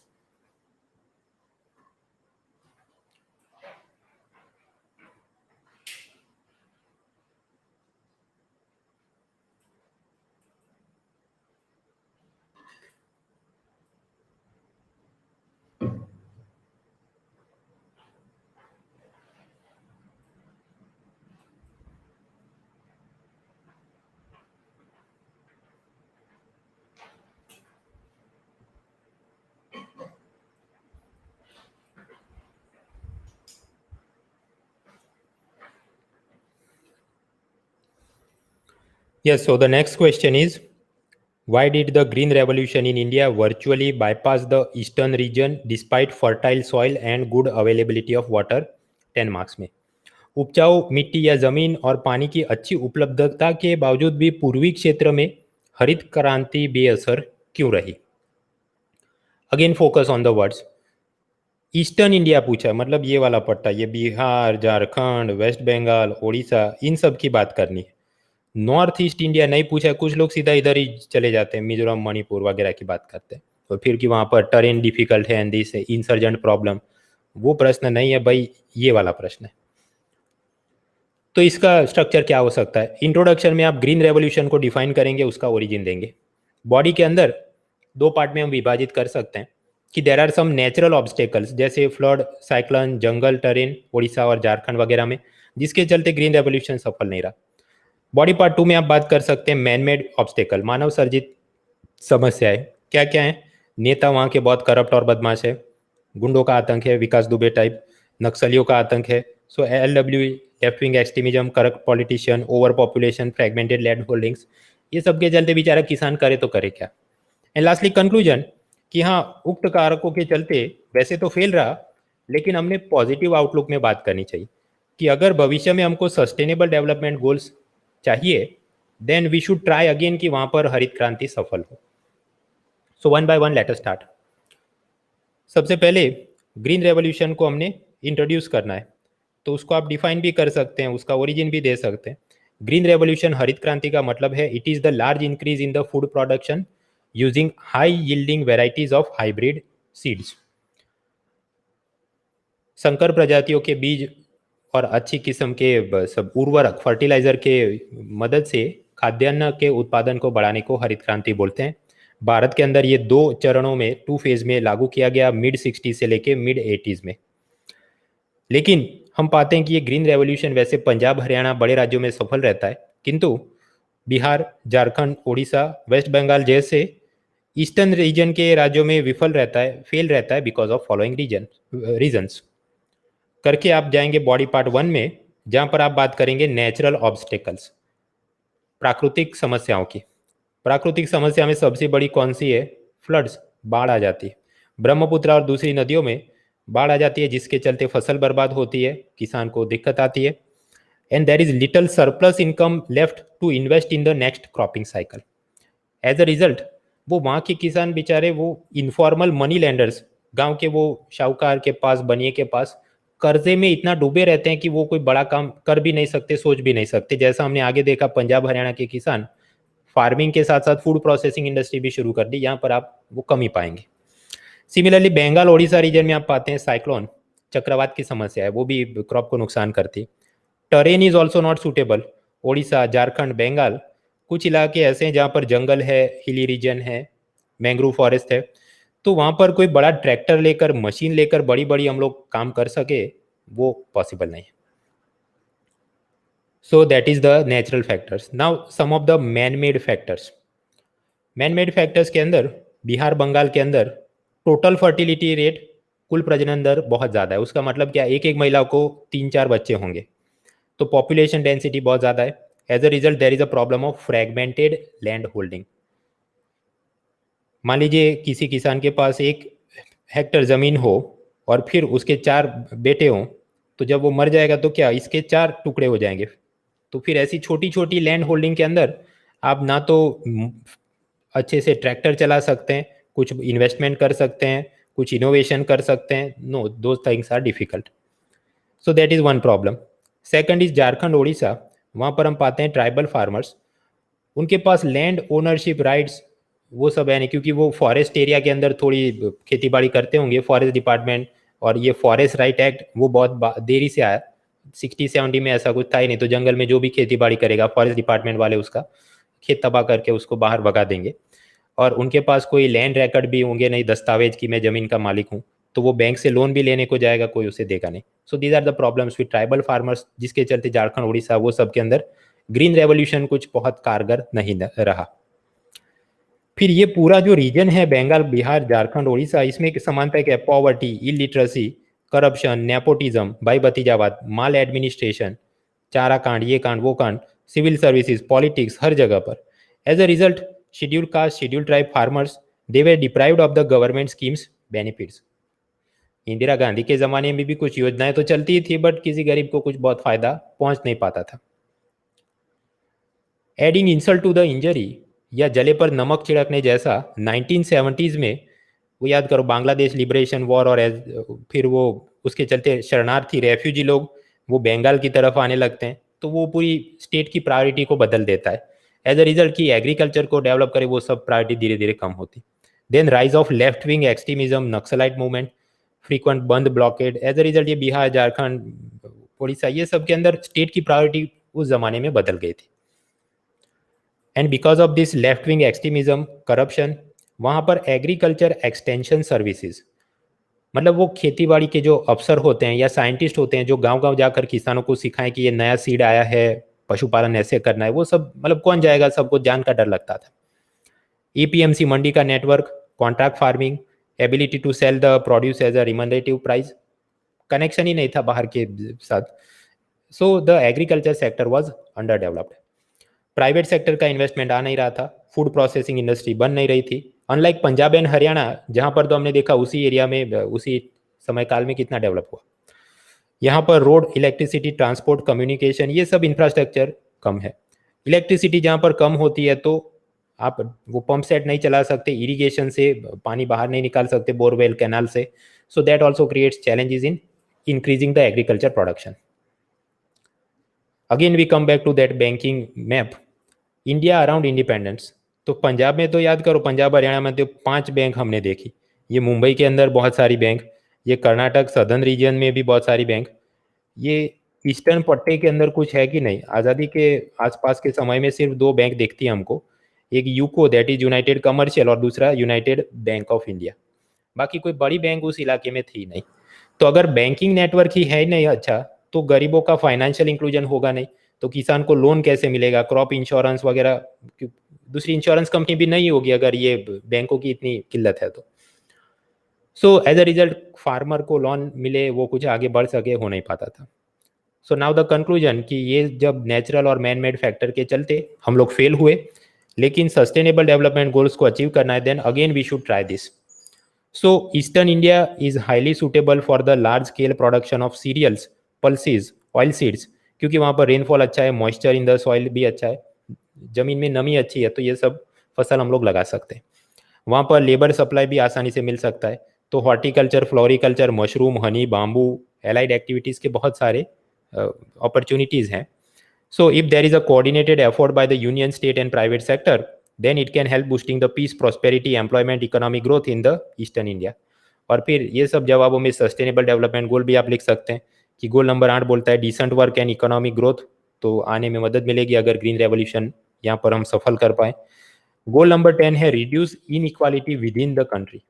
Yes, so the next question is, why did the Green Revolution in India virtually bypass the eastern region despite fertile soil and good availability of water? 10 marks में। उपजाऊ मिट्टी या जमीन और पानी की अच्छी उपलब्धता के बावजूद भी पूर्वी क्षेत्र में हरित क्रांति बेअसर क्यों रही? Again focus on the words. Eastern India पूछा, मतलब ये वाला पट्टा, ये बिहार, झारखंड, वेस्ट बंगाल, उड़ीसा, इन सब की बात करनी है। नॉर्थ ईस्ट इंडिया नहीं पूछा, कुछ लोग सीधा इधर ही चले जाते हैं, मिजोरम, मणिपुर वगैरह की बात करते हैं, तो फिर कि वहाँ पर टरेन डिफिकल्ट है एंड दिस इंसर्जेंट प्रॉब्लम, वो प्रश्न नहीं है भाई, ये वाला प्रश्न है। तो इसका स्ट्रक्चर क्या हो सकता है? इंट्रोडक्शन में आप ग्रीन रेवोल्यूशन को डिफाइन करेंगे, उसका ओरिजिन देंगे। बॉडी के अंदर 2 पार्ट में हम विभाजित कर सकते हैं कि there are some natural obstacles, जैसे फ्लड, साइक्लोन, जंगल टरेन उड़ीसा और झारखंड वगैरह में, जिसके चलते ग्रीन रेवोल्यूशन सफल नहीं रहा। बॉडी पार्ट 2 में आप बात कर सकते हैं मैन मेड ऑब्स्टेकल, मानव सर्जित समस्याएं। क्या क्या है? नेता वहाँ के बहुत करप्ट और बदमाश है, गुंडों का आतंक है, विकास दुबे टाइप, नक्सलियों का आतंक है, सो LW, left wing extremism, corrupt politician, over population, fragmented land holdings, ये सब के चलते बेचारा किसान करे तो करे क्या। एंड लास्टली कंक्लूजन कि हाँ, उक्त कारकों के चलते वैसे तो फेल रहा, लेकिन हमने पॉजिटिव आउटलुक में बात करनी चाहिए कि अगर भविष्य में हमको सस्टेनेबल डेवलपमेंट गोल्स चाहिए, then we should try again कि वहां पर हरित क्रांति सफल हो। So one by one let us start. सबसे पहले ग्रीन रेवोल्यूशन को हमने इंट्रोड्यूस करना है, तो उसको आप डिफाइन भी कर सकते हैं, उसका ओरिजिन भी दे सकते हैं। ग्रीन रेवोल्यूशन, हरित क्रांति का मतलब है it is the large increase in the food production using high yielding varieties of hybrid seeds. संकर प्रजातियों के बीज और अच्छी किस्म के सब उर्वरक, फर्टिलाइजर के मदद से खाद्यान्न के उत्पादन को बढ़ाने को हरित क्रांति बोलते हैं। भारत के अंदर ये 2 चरणों में, 2 फेज में लागू किया गया, मिड 60 से लेके मिड 80s में। लेकिन हम पाते हैं कि ये ग्रीन रेवोल्यूशन वैसे पंजाब, हरियाणा, बड़े राज्यों में सफल रहता है, किंतु बिहार, झारखंड, उड़ीसा, वेस्ट बंगाल जैसे ईस्टर्न रीजन के राज्यों में विफल रहता है, फेल रहता है, बिकॉज ऑफ फॉलोइंग रीजन्स। करके आप जाएंगे बॉडी पार्ट 1 में, जहां पर आप बात करेंगे नेचुरल ऑब्स्टेकल्स, प्राकृतिक समस्याओं की। प्राकृतिक समस्या में सबसे बड़ी कौन सी है? फ्लड्स, बाढ़ आ जाती है। ब्रह्मपुत्र और दूसरी नदियों में बाढ़ आ जाती है, जिसके चलते फसल बर्बाद होती है, किसान को दिक्कत आती है, and there is little surplus income left to invest in the next cropping cycle. As a result वो वहाँ के किसान बेचारे, वो इनफॉर्मल मनी लैंडर्स, गांव के वो शाहूकार के पास, बनिए के पास, कर्जे में इतना डूबे रहते हैं कि वो कोई बड़ा काम कर भी नहीं सकते, सोच भी नहीं सकते। जैसा हमने आगे देखा, पंजाब हरियाणा के किसान फार्मिंग के साथ साथ फूड प्रोसेसिंग इंडस्ट्री भी शुरू कर दी, यहाँ पर आप वो कम ही पाएंगे। सिमिलरली बंगाल ओडिशा रीजन में आप पाते हैं साइक्लोन, चक्रवात की समस्या है, वो भी क्रॉप को नुकसान करती है। Terrain is also not suitable. Odisha, Jharkhand, Bengal, कुछ इलाके ऐसे हैं जहाँ पर जंगल है, हिली रीजन है, मैंग्रोव फॉरेस्ट है, तो वहाँ पर कोई बड़ा ट्रैक्टर लेकर, मशीन लेकर बड़ी बड़ी हम लोग काम कर सके, वो पॉसिबल नहीं है। So that is the natural factors. Now some of the man made factors. Man made factors के अंदर बिहार, बंगाल के अंदर टोटल फर्टिलिटी रेट, कुल प्रजनन दर बहुत ज़्यादा है। उसका मतलब क्या? एक एक महिला को 3-4 बच्चे होंगे, तो पॉपुलेशन डेंसिटी बहुत ज़्यादा है। As a result there is a problem of fragmented land holding. मान लीजिए किसी किसान के पास 1 हेक्टर ज़मीन हो और फिर उसके 4 बेटे हों, तो जब वो मर जाएगा तो क्या इसके 4 टुकड़े हो जाएंगे। तो फिर ऐसी छोटी छोटी लैंड होल्डिंग के अंदर आप ना तो अच्छे से ट्रैक्टर चला सकते हैं, कुछ इन्वेस्टमेंट कर सकते हैं, कुछ इनोवेशन कर सकते हैं। No, those things are difficult. So that is one problem. Second is Jharkhand Orissa. वहाँ पर हम पाते हैं ट्राइबल फार्मर्स, उनके पास लैंड ओनरशिप राइट्स वो सब है नहीं, क्योंकि वो फॉरेस्ट एरिया के अंदर थोड़ी खेती बाड़ी करते होंगे। फॉरेस्ट डिपार्टमेंट और ये फॉरेस्ट राइट एक्ट वो बहुत देरी से आया, 60-70 में ऐसा कुछ था ही नहीं। तो जंगल में जो भी खेती बाड़ी करेगा फॉरेस्ट डिपार्टमेंट वाले उसका खेत तबाह करके उसको बाहर भगा देंगे। और उनके पास कोई लैंड रिकॉर्ड भी होंगे नहीं, दस्तावेज की मैं जमीन का मालिक हूँ। तो वो बैंक से लोन भी लेने को जाएगा, कोई उसे देगा नहीं। So these are the problems with tribal farmers, जिसके चलते झारखंड उड़ीसा वो सब के अंदर ग्रीन रेवोल्यूशन कुछ बहुत कारगर नहीं रहा। फिर ये पूरा जो रीजन है बंगाल, बिहार, झारखंड, उड़ीसा, इसमें एक समानता क्या है? पॉवर्टी, इलिटरेसी, करप्शन, नेपोटिज्म, भाई भतीजावाद, माल एडमिनिस्ट्रेशन, चारा कांड, ये कांड वो कांड, सिविल सर्विसेज, पॉलिटिक्स, हर जगह पर। As a result schedule caste, schedule tribe farmers they were deprived of the government schemes benefits. Indira Gandhi के जमाने में भी कुछ योजनाएं तो चलती ही थी, बट किसी गरीब को कुछ बहुत फायदा पहुंच नहीं पाता था। Adding insult to the injury, या जले पर नमक छिड़कने जैसा 1970s में वो याद करो, बांग्लादेश लिबरेशन वॉर, और फिर वो उसके चलते शरणार्थी रेफ्यूजी लोग वो बंगाल की तरफ आने लगते हैं। तो वो पूरी स्टेट की प्रायोरिटी को बदल देता है। एज अ रिजल्ट की एग्रीकल्चर को डेवलप करे वो सब प्रायोरिटी धीरे धीरे कम होती। Then rise of left wing extremism, naxalite movement, frequent bandh blockade. As a result ये बिहार, झारखंड, उड़ीसा, ये सब के अंदर स्टेट की प्रायोरिटी उस जमाने में बदल गई थी। And because of this left wing extremism, corruption, वहाँ पर एग्रीकल्चर एक्सटेंशन सर्विसेज, मतलब वो खेती बाड़ी के जो अफसर होते हैं या साइंटिस्ट होते हैं जो गांव गांव जाकर किसानों को सिखाएं कि ये नया सीड आया है, पशुपालन ऐसे करना है, वो सब मतलब कौन जाएगा, सबको जान का डर लगता था। ईपीएमसी मंडी का network, contract farming, ability to sell the produce as a remunerative price, connection ही नहीं था बाहर के साथ। So the agriculture sector was underdeveloped. Private sector का इन्वेस्टमेंट आ नहीं रहा था, फूड प्रोसेसिंग इंडस्ट्री बन नहीं रही थी। अनलाइक पंजाब एंड हरियाणा, जहां पर तो हमने देखा उसी एरिया में उसी समय काल में कितना डेवलप हुआ। यहाँ पर रोड, इलेक्ट्रिसिटी, ट्रांसपोर्ट, कम्युनिकेशन, ये सब इंफ्रास्ट्रक्चर कम है। इलेक्ट्रिसिटी जहाँ पर कम होती है तो आप वो पंप सेट नहीं चला सकते, इरिगेशन से पानी बाहर नहीं निकाल सकते, बोरवेल, कैनाल से। So that also creates challenges in increasing the agriculture production. Again we come back to that banking map, India around independence. तो पंजाब में तो याद करो, पंजाब हरियाणा में तो 5 बैंक हमने देखी। ये मुंबई के अंदर बहुत सारी बैंक, ये कर्नाटक सदर्न रीजन में भी बहुत सारी बैंक, ये ईस्टर्न पट्टे के अंदर कुछ है कि नहीं। आज़ादी के आसपास के समय में सिर्फ 2 बैंक दिखती है हमको, एक UCO that is United commercial और दूसरा यूनाइटेड बैंक ऑफ इंडिया। बाकी कोई बड़ी बैंक उस इलाके में थी नहीं। तो अगर बैंकिंग नेटवर्क ही है नहीं अच्छा, तो गरीबों का फाइनेंशियल इंक्लूजन होगा नहीं, तो किसान को लोन कैसे मिलेगा, क्रॉप इंश्योरेंस वगैरह, दूसरी इंश्योरेंस कंपनी भी नहीं होगी अगर ये बैंकों की इतनी किल्लत है तो। So as a result farmer को लोन मिले, वो कुछ आगे बढ़ सके, हो नहीं पाता था। सो नाउ द कंक्लूजन कि ये जब नेचुरल और मैन मेड फैक्टर के चलते हम लोग फेल हुए, लेकिन सस्टेनेबल डेवलपमेंट गोल्स को अचीव करना है, then again we should try this. So Eastern India is highly suitable for the large scale production of cereals, pulses, oil seeds, क्योंकि वहाँ पर रेनफॉल अच्छा है, मॉइस्चर इन द सॉइल भी अच्छा है, जमीन में नमी अच्छी है, तो ये सब फसल हम लोग लगा सकते हैं। वहाँ पर लेबर सप्लाई भी आसानी से मिल सकता है। तो horticulture, floriculture, mushroom, Honey, bamboo, allied activities के बहुत सारे अपॉर्चुनिटीज़ हैं। So if there is a coordinated effort by the union, state and private sector, then it can help boosting the peace, prosperity, employment, economic growth in the Eastern India. और फिर ये सब जवाबों में सस्टेनेबल डेवलपमेंट गोल भी आप लिख सकते हैं कि गोल नंबर 8 बोलता है decent work and economic growth, तो आने में मदद मिलेगी अगर ग्रीन रेवोल्यूशन यहाँ पर हम सफल कर पाए। गोल नंबर 10 है reduce in equality with in the country.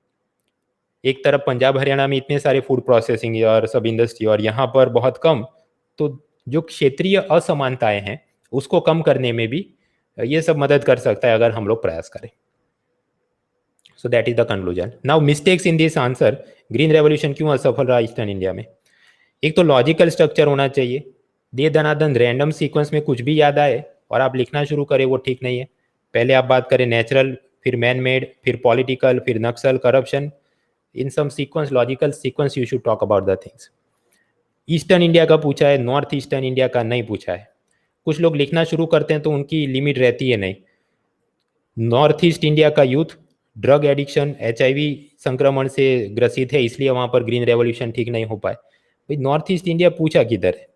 एक तरफ पंजाब हरियाणा में इतने सारे फूड प्रोसेसिंग और सब इंडस्ट्री और यहाँ पर बहुत कम, तो जो क्षेत्रीय असमानताएं हैं उसको कम करने में भी ये सब मदद कर सकता है अगर हम लोग प्रयास करें। सो that is the conclusion. Now mistakes in this answer, green revolution क्यों असफल रहा ईस्टर्न इंडिया में? एक तो लॉजिकल स्ट्रक्चर होना चाहिए, दे दनादन रैंडम सीक्वेंस में कुछ भी याद आए और आप लिखना शुरू करें, वो ठीक नहीं है। पहले आप बात करें नेचुरल, फिर मैन मेड, फिर पॉलिटिकल, फिर Naxal, corruption. In some sequence, logical sequence you should talk about the things. Eastern India का पूछा है, नॉर्थ ईस्टर्न इंडिया का नहीं पूछा है. कुछ लोग लिखना शुरू करते हैं तो उनकी लिमिट रहती है नहीं. नॉर्थ ईस्ट इंडिया का यूथ ड्रग एडिक्शन, HIV संक्रमण से ग्रसित है, इसलिए वहां पर ग्रीन रेवोल्यूशन ठीक नहीं हो पाए. भाई नॉर्थ ईस्ट इंडिया पूछा किधर है?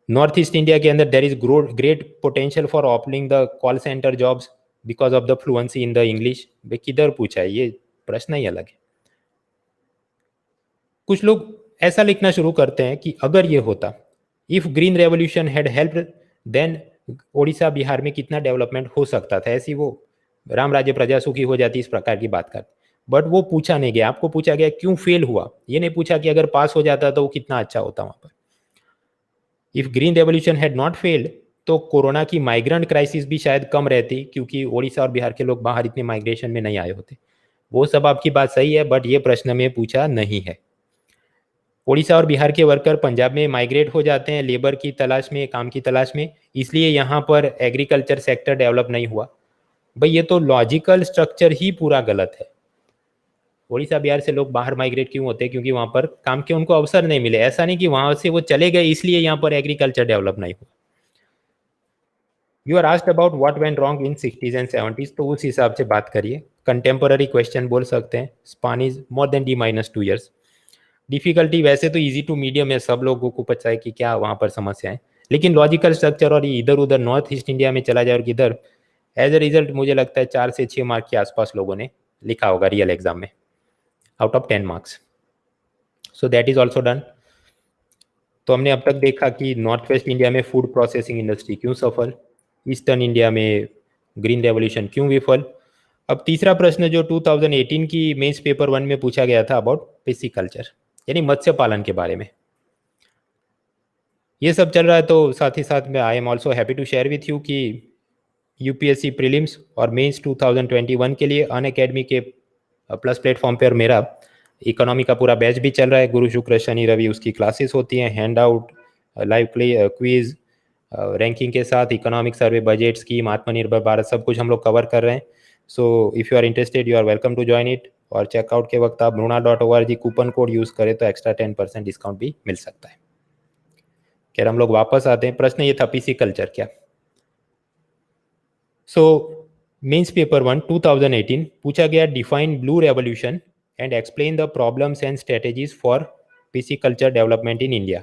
नॉर्थ ईस्ट इंडिया के अंदर there is great potential for opening the call centre jobs because of the fluency in the English. भाई किधर पूछा है? ये प्रश्न ही अलग है. कुछ लोग ऐसा लिखना शुरू करते हैं कि अगर ये होता, if green revolution had helped, then Odisha Bihar में कितना डेवलपमेंट हो सकता था. ऐसी वो राम राज्य प्रजा सुखी हो जाती, इस प्रकार की बात करते. बट वो पूछा नहीं गया. आपको पूछा गया क्यों फेल हुआ, ये नहीं पूछा कि अगर पास हो जाता तो वो कितना अच्छा होता वहां पर. If green revolution had not failed तो कोरोना की माइग्रेंट क्राइसिस भी शायद कम रहती, क्योंकि ओडिशा और बिहार के लोग बाहर इतने माइग्रेशन में नहीं आए होते. वो सब आपकी बात सही है, बट ये प्रश्न में पूछा नहीं है. ओडिशा और बिहार के वर्कर पंजाब में माइग्रेट हो जाते हैं लेबर की तलाश में, काम की तलाश में, इसलिए यहाँ पर एग्रीकल्चर सेक्टर डेवलप नहीं हुआ. भाई ये तो लॉजिकल स्ट्रक्चर ही पूरा गलत है. ओडिशा बिहार से लोग बाहर माइग्रेट क्यों होते हैं? क्योंकि वहाँ पर काम के उनको अवसर नहीं मिले. ऐसा नहीं कि वहाँ से वो चले गए इसलिए यहाँ पर एग्रीकल्चर डेवलप नहीं हुआ. You are asked about what went wrong in 60s and 70s, तो उस हिसाब से बात करिए. कंटेम्पररी क्वेश्चन बोल सकते हैं. Span is more than D-2 years. Difficulty वैसे तो इजी टू मीडियम है, सब लोगों को पता है कि क्या वहाँ पर समस्या है, लेकिन लॉजिकल स्ट्रक्चर और इधर उधर नॉर्थ ईस्ट इंडिया में चला जाए और किधर, एज ए रिजल्ट मुझे लगता है 4 से 6 मार्क के आसपास लोगों ने लिखा होगा रियल एग्जाम में, out of 10 marks. So that is also done. तो हमने अब तक देखा कि नॉर्थ वेस्ट इंडिया में फूड प्रोसेसिंग इंडस्ट्री क्यों सफल, ईस्टर्न इंडिया में ग्रीन रेवोल्यूशन क्यों विफल. अब तीसरा प्रश्न जो 2018 की मेंस पेपर 1 में पूछा गया था अबाउट पिसिकल्चर, यानी मत्स्य पालन के बारे में. ये सब चल रहा है, तो साथ ही साथ में I am also happy to share with you कि UPSC प्रीलिम्स और मेंस 2021 के लिए अनअकैडमी के प्लस प्लेटफॉर्म पर मेरा इकोनॉमी का पूरा बैच भी चल रहा है. गुरु शुक्र शनि रवि उसकी क्लासेस होती हैं, hand out, live quiz, ranking के साथ इकोनॉमिक सर्वे, बजट स्कीम, आत्मनिर्भर भारत, सब कुछ हम लोग कवर कर रहे हैं. So if you are interested you are welcome to join it. और चेकआउट के वक्त आप Bruna.org कूपन कोड यूज़ करें तो एक्स्ट्रा 10% डिस्काउंट भी मिल सकता है. खैर हम लोग वापस आते हैं. प्रश्न ये था पिसिकल्चर क्या. सो मेंस पेपर 1 2018 पूछा गया define blue revolution and explain the problems and strategies for pisciculture development in India.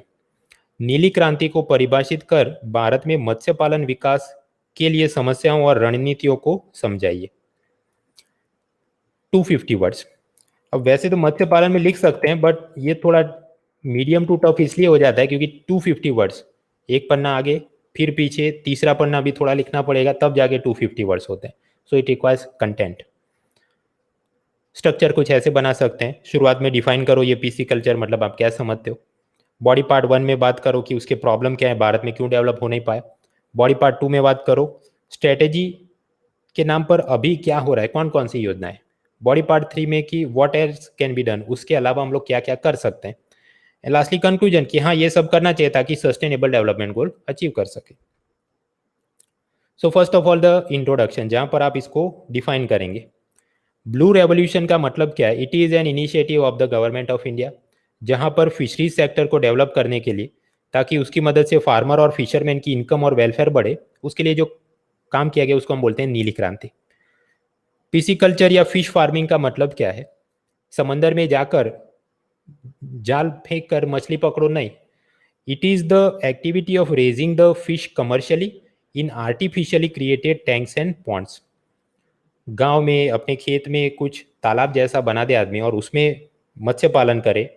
नीली क्रांति को परिभाषित कर भारत में मत्स्य पालन विकास के लिए समस्याओं और रणनीतियों को समझाइए. 250 वर्ड्स. अब वैसे तो मत्स्य पालन में लिख सकते हैं, बट ये थोड़ा मीडियम टू टफ इसलिए हो जाता है क्योंकि 250 वर्ड्स, एक पन्ना आगे फिर पीछे, तीसरा पन्ना भी थोड़ा लिखना पड़ेगा, तब जाके 250 वर्ड्स होते हैं. So it requires content. Structure कुछ ऐसे बना सकते हैं. शुरुआत में डिफाइन करो ये पिसिकल्चर मतलब आप क्या समझते हो. बॉडी पार्ट 1 में बात करो कि उसके प्रॉब्लम क्या है, भारत में क्यों डेवलप हो नहीं पाए. बॉडी पार्ट 2 में बात करो स्ट्रेटेजी के नाम पर अभी क्या हो रहा है, कौन कौन सी योजनाएं. बॉडी पार्ट 3 में कि what else can be done, उसके अलावा हम लोग क्या क्या कर सकते हैं. एंड लास्टली कंक्लूजन कि हाँ ये सब करना चाहिए ताकि सस्टेनेबल डेवलपमेंट गोल अचीव कर सके. So first of all the introduction, जहां पर आप इसको डिफाइन करेंगे. ब्लू रेवोल्यूशन का मतलब क्या है. It is an initiative of the government of India, जहां पर फिशरीज सेक्टर को डेवलप करने के लिए, ताकि उसकी मदद से फार्मर और फिशरमैन की इनकम और वेलफेयर बढ़े, उसके लिए जो काम किया गया उसको हम बोलते हैं नीली क्रांति. पिसिकल्चर या फिश फार्मिंग का मतलब क्या है. समंदर में जाकर जाल फेंक कर मछली पकड़ो नहीं. It is the activity of raising the fish commercially in artificially created tanks and ponds. गांव में अपने खेत में कुछ तालाब जैसा बना दे आदमी और उसमें मत्स्य पालन करे,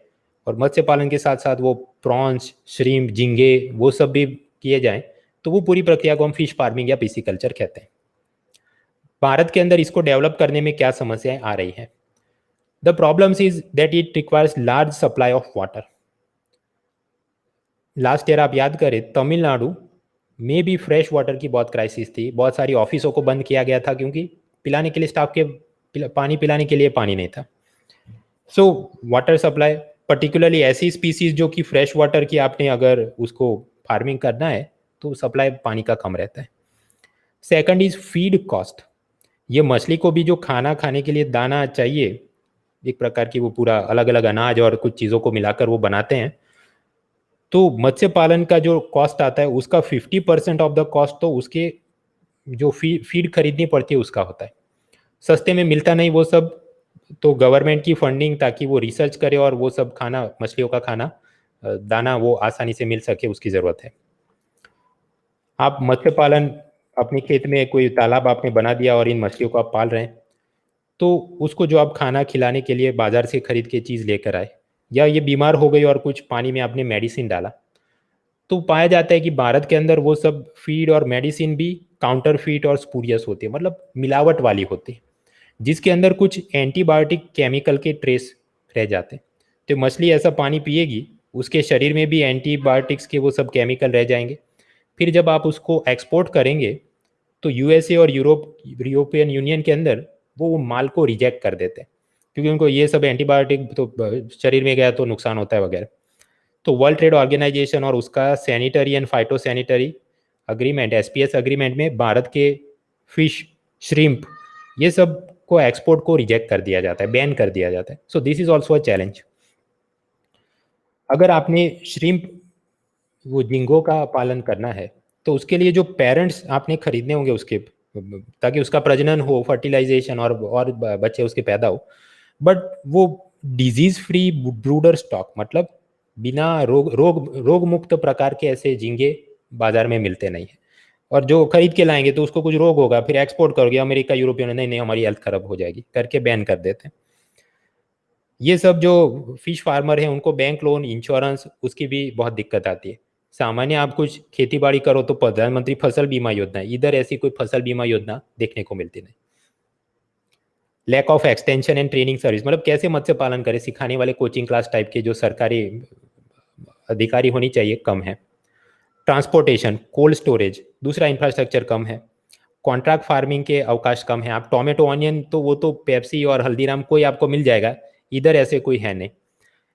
और मत्स्य पालन के साथ साथ वो प्रॉन्स, श्रिम्प, झींगे वो सब भी किए जाएं, तो वो पूरी प्रक्रिया को हम फिश फार्मिंग या पिसिकल्चर कहते हैं. भारत के अंदर इसको डेवलप करने में क्या समस्याएं आ रही हैं. The problems is that it requires large supply of water. Last year आप याद करें तमिलनाडु में भी फ्रेश वाटर की बहुत क्राइसिस थी. बहुत सारी ऑफिसों को बंद किया गया था क्योंकि पिलाने के लिए स्टाफ के पानी पिलाने के लिए पानी नहीं था. सो वाटर सप्लाई, पर्टिकुलरली ऐसी स्पीसीज जो कि फ्रेश वाटर की आपने अगर उसको फार्मिंग करना है तो सप्लाई पानी का कम रहता है. Second is feed cost. ये मछली को भी जो खाना खाने के लिए दाना चाहिए, एक प्रकार की वो पूरा अलग अलग अनाज और कुछ चीज़ों को मिलाकर वो बनाते हैं, तो मत्स्य पालन का जो कॉस्ट आता है उसका 50% ऑफ द कॉस्ट तो उसके जो फीड खरीदनी पड़ती है उसका होता है। सस्ते में मिलता नहीं वो सब, तो गवर्नमेंट की फंडिंग ताकि वो रिसर्च करे और वो सब खाना, मछलियों का खाना, दाना वो आसानी से मिल सके, उसकी ज़रूरत है। आप मत्स्य पालन अपने खेत में कोई तालाब आपने बना दिया और इन मछलियों को आप पाल रहे हैं, तो उसको जो आप खाना खिलाने के लिए बाजार से खरीद के चीज़ लेकर आए, या ये बीमार हो गई और कुछ पानी में आपने मेडिसिन डाला, तो पाया जाता है कि भारत के अंदर वो सब फीड और मेडिसिन भी काउंटरफीट और स्पूरियस होती है, मतलब मिलावट वाली होती है, जिसके अंदर कुछ एंटीबायोटिक केमिकल के ट्रेस रह जाते हैं। तो मछली ऐसा पानी पिएगी, उसके शरीर में भी एंटीबायोटिक्स के वो सब केमिकल रह जाएंगे। फिर जब आप उसको एक्सपोर्ट करेंगे, तो यूएसए और यूरोपियन यूनियन के अंदर वो माल को रिजेक्ट कर देते हैं, क्योंकि उनको ये सब एंटीबायोटिक तो शरीर में गया तो नुकसान होता है वगैरह। तो वर्ल्ड ट्रेड ऑर्गेनाइजेशन और उसका sanitary and phyto sanitary agreement, SPS agreement में भारत के फिश, श्रिम्प, ये सब को एक्सपोर्ट को रिजेक्ट कर दिया जाता है, बैन कर दिया जाता है। सो this is also a challenge. अगर आपने श्रिम्प, वो झींगों का पालन करना है, तो उसके लिए जो पेरेंट्स आपने खरीदने होंगे उसके, ताकि उसका प्रजनन हो, फर्टिलाइजेशन और बच्चे उसके पैदा हो, बट वो डिजीज फ्री ब्रूडर स्टॉक, मतलब बिना रोग मुक्त प्रकार के ऐसे झींगे बाजार में मिलते नहीं है। और जो खरीद के लाएंगे तो उसको कुछ रोग होगा, फिर एक्सपोर्ट करोगे अमेरिका, यूरोपियन, नहीं नहीं हमारी हेल्थ खराब हो जाएगी करके बैन कर देते हैं। ये सब जो फिश फार्मर हैं उनको बैंक लोन, इंश्योरेंस, उसकी भी बहुत दिक्कत आती है। सामान्य आप कुछ खेती बाड़ी करो तो प्रधानमंत्री फसल बीमा योजना है, इधर ऐसी कोई फसल बीमा योजना देखने को मिलती नहीं। Lack of extension and training service, मतलब कैसे मत्स्य पालन करें, सिखाने वाले कोचिंग क्लास टाइप के जो सरकारी अधिकारी होनी चाहिए, कम है। ट्रांसपोर्टेशन, कोल्ड स्टोरेज, दूसरा इंफ्रास्ट्रक्चर कम है। कॉन्ट्रैक्ट फार्मिंग के अवकाश कम है। आप टोमेटो, ऑनियन तो वो तो पेप्सी और हल्दीराम कोई आपको मिल जाएगा, इधर ऐसे कोई है नहीं।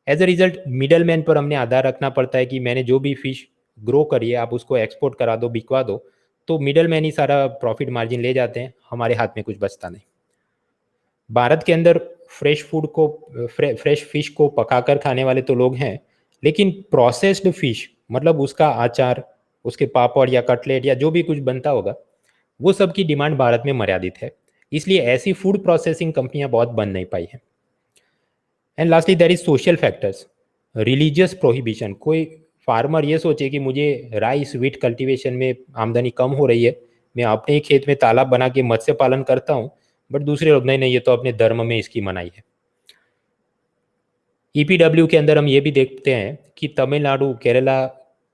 As a result middle man पर हमने आधार रखना पड़ता है कि मैंने जो भी फिश ग्रो करी है आप उसको एक्सपोर्ट करा दो, बिकवा दो, तो मिडल मैन ही सारा प्रॉफिट मार्जिन ले जाते हैं, हमारे हाथ में कुछ बचता नहीं। भारत के अंदर फ्रेश फिश को पकाकर खाने वाले तो लोग हैं, लेकिन प्रोसेस्ड फिश, मतलब उसका अचार, उसके पापड़ या कटलेट या जो भी कुछ बनता होगा, वो सब की डिमांड भारत में मर्यादित है। इसलिए ऐसी फूड प्रोसेसिंग कंपनियां बहुत बन नहीं पाई हैं। And lastly there is social factors, religious prohibition. कोई फार्मर ये सोचे कि मुझे राइस व्हीट कल्टीवेशन में आमदनी कम हो रही है, मैं अपने ही खेत में तालाब बना के मत्स्य पालन करता हूँ, बट दूसरे लोग नहीं नहीं ये तो अपने धर्म में इसकी मनाही है। ईपीडब्ल्यू के अंदर हम ये भी देखते हैं कि तमिलनाडु, केरला,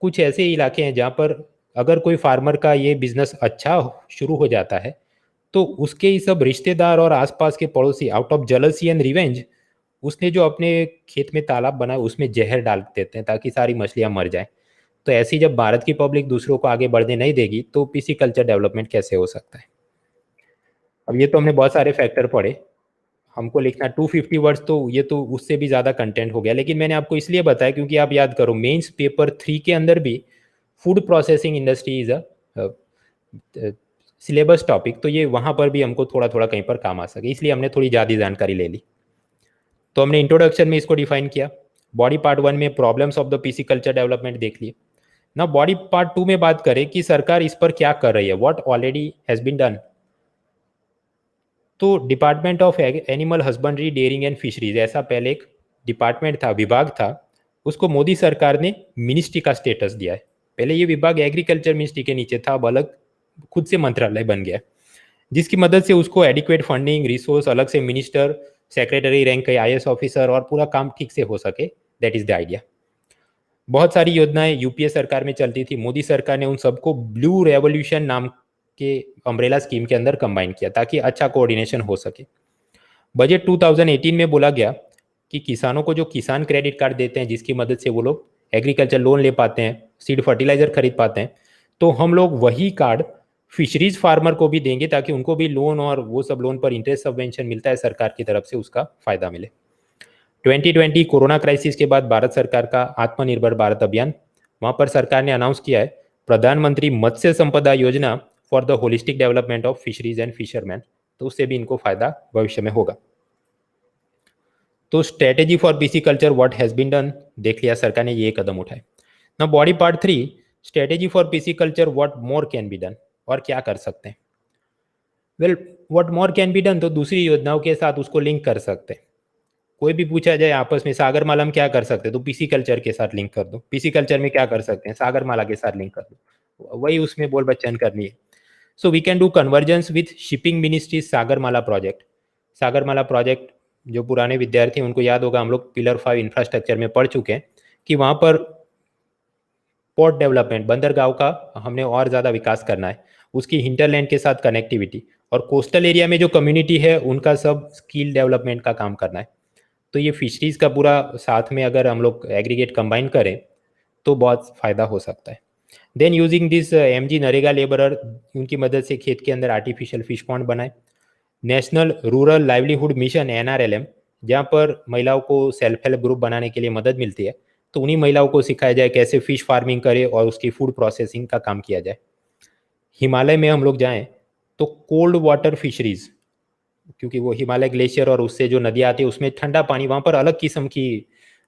कुछ ऐसे इलाके हैं जहाँ पर अगर कोई फार्मर का ये बिजनेस अच्छा शुरू हो जाता है, तो उसके ही सब रिश्तेदार और आसपास के पड़ोसी out of jealousy and revenge, उसने जो अपने खेत में तालाब बनाया उसमें जहर डाल देते हैं ताकि सारी मछलियां मर जाएं। तो ऐसी जब भारत की पब्लिक दूसरों को आगे बढ़ने नहीं देगी, तो पीसी कल्चर डेवलपमेंट कैसे हो सकता है। अब ये तो हमने बहुत सारे फैक्टर पढ़े, हमको लिखना 250 वर्ड्स, तो ये तो उससे भी ज़्यादा कंटेंट हो गया, लेकिन मैंने आपको इसलिए बताया क्योंकि आप याद करो मेंस पेपर 3 के अंदर भी food processing industry is a syllabus topic, तो ये वहाँ पर भी हमको थोड़ा थोड़ा कहीं पर काम आ सके, इसलिए हमने थोड़ी ज़्यादा जानकारी ले ली। तो हमने इंट्रोडक्शन में इसको डिफाइन किया, बॉडी पार्ट 1 में problems of the PC culture development देख लिए। ना बॉडी पार्ट 2 में बात करें कि सरकार इस पर क्या कर रही है, what already has been done. तो department of animal husbandry, dairying and fisheries, ऐसा पहले एक डिपार्टमेंट था, विभाग था, उसको मोदी सरकार ने मिनिस्ट्री का स्टेटस दिया है। पहले ये विभाग एग्रीकल्चर मिनिस्ट्री के नीचे था, अब अलग खुद से मंत्रालय बन गया, जिसकी मदद से उसको एडिक्वेट फंडिंग, रिसोर्स, अलग से मिनिस्टर, सेक्रेटरी रैंक के आईएएस ऑफिसर और पूरा काम ठीक से हो सके, दैट इज द आइडिया। बहुत सारी योजनाएं यूपीए सरकार में चलती थी, मोदी सरकार ने उन सबको ब्लू रेवोल्यूशन नाम के अम्ब्रेला स्कीम के अंदर कंबाइन किया ताकि अच्छा कोऑर्डिनेशन हो सके। बजट 2018 में बोला गया कि किसानों को जो किसान क्रेडिट कार्ड देते हैं, जिसकी मदद से वो लोग एग्रीकल्चर लोन ले पाते हैं, सीड फर्टिलाइजर खरीद पाते हैं, तो हम लोग वही कार्ड फिशरीज फार्मर को भी देंगे ताकि उनको भी लोन, और वो सब लोन पर इंटरेस्ट सबवेंशन मिलता है सरकार की तरफ से, उसका फायदा मिले। 2020 कोरोना क्राइसिस के बाद भारत सरकार का आत्मनिर्भर भारत अभियान, वहां पर सरकार ने अनाउंस किया है प्रधानमंत्री Matsya Sampada Yojana for the holistic development of fisheries and fisherman, तो उससे भी इनको फायदा भविष्य में होगा। तो strategy for pisciculture what has been done, देख लिया सरकार ने ये कदम उठाए। ना body part 3, strategy for pisciculture what more can be done, और क्या कर सकते हैं। Well, what more can be done तो दूसरी योजनाओं के साथ उसको लिंक कर सकते हैं। कोई भी पूछा जाए आपस में सागरमाला में क्या कर सकते हैं, तो पीसी कल्चर के साथ लिंक कर दो। पीसी कल्चर में क्या कर सकते हैं, सागरमाला के साथ लिंक कर दो, वही उसमें बोल बच्चन करनी है। So we can do convergence with shipping ministry Sagarmala project. Sagarmala project जो पुराने विद्यार्थी उनको याद होगा, हम लोग पिलर 5 इंफ्रास्ट्रक्चर में पढ़ चुके हैं कि वहाँ पर पोर्ट डेवलपमेंट, बंदरगांव का हमने और ज़्यादा विकास करना है, उसकी हिंटरलैंड के साथ कनेक्टिविटी, और कोस्टल एरिया में जो कम्युनिटी है उनका सब स्किल डेवलपमेंट का काम करना है। तो ये फिशरीज़ का पूरा साथ में अगर हम लोग एग्रीगेट कंबाइन करें तो बहुत फ़ायदा हो सकता है। Then using this MG NREGA labourer, उनकी मदद से खेत के अंदर आर्टिफिशियल फिश पॉन्ड बनाए। National rural livelihood mission NRLM, जहाँ पर महिलाओं को सेल्फ हेल्प ग्रुप बनाने के लिए मदद मिलती है, तो उन्हीं महिलाओं को सिखाया जाए कैसे फिश फार्मिंग करे और उसकी फूड प्रोसेसिंग का काम किया जाए। हिमालय में हम लोग जाएं तो कोल्ड वाटर फिशरीज, क्योंकि वो हिमालय ग्लेशियर और उससे जो नदियाँ आती है उसमें ठंडा पानी, वहाँ पर अलग किस्म की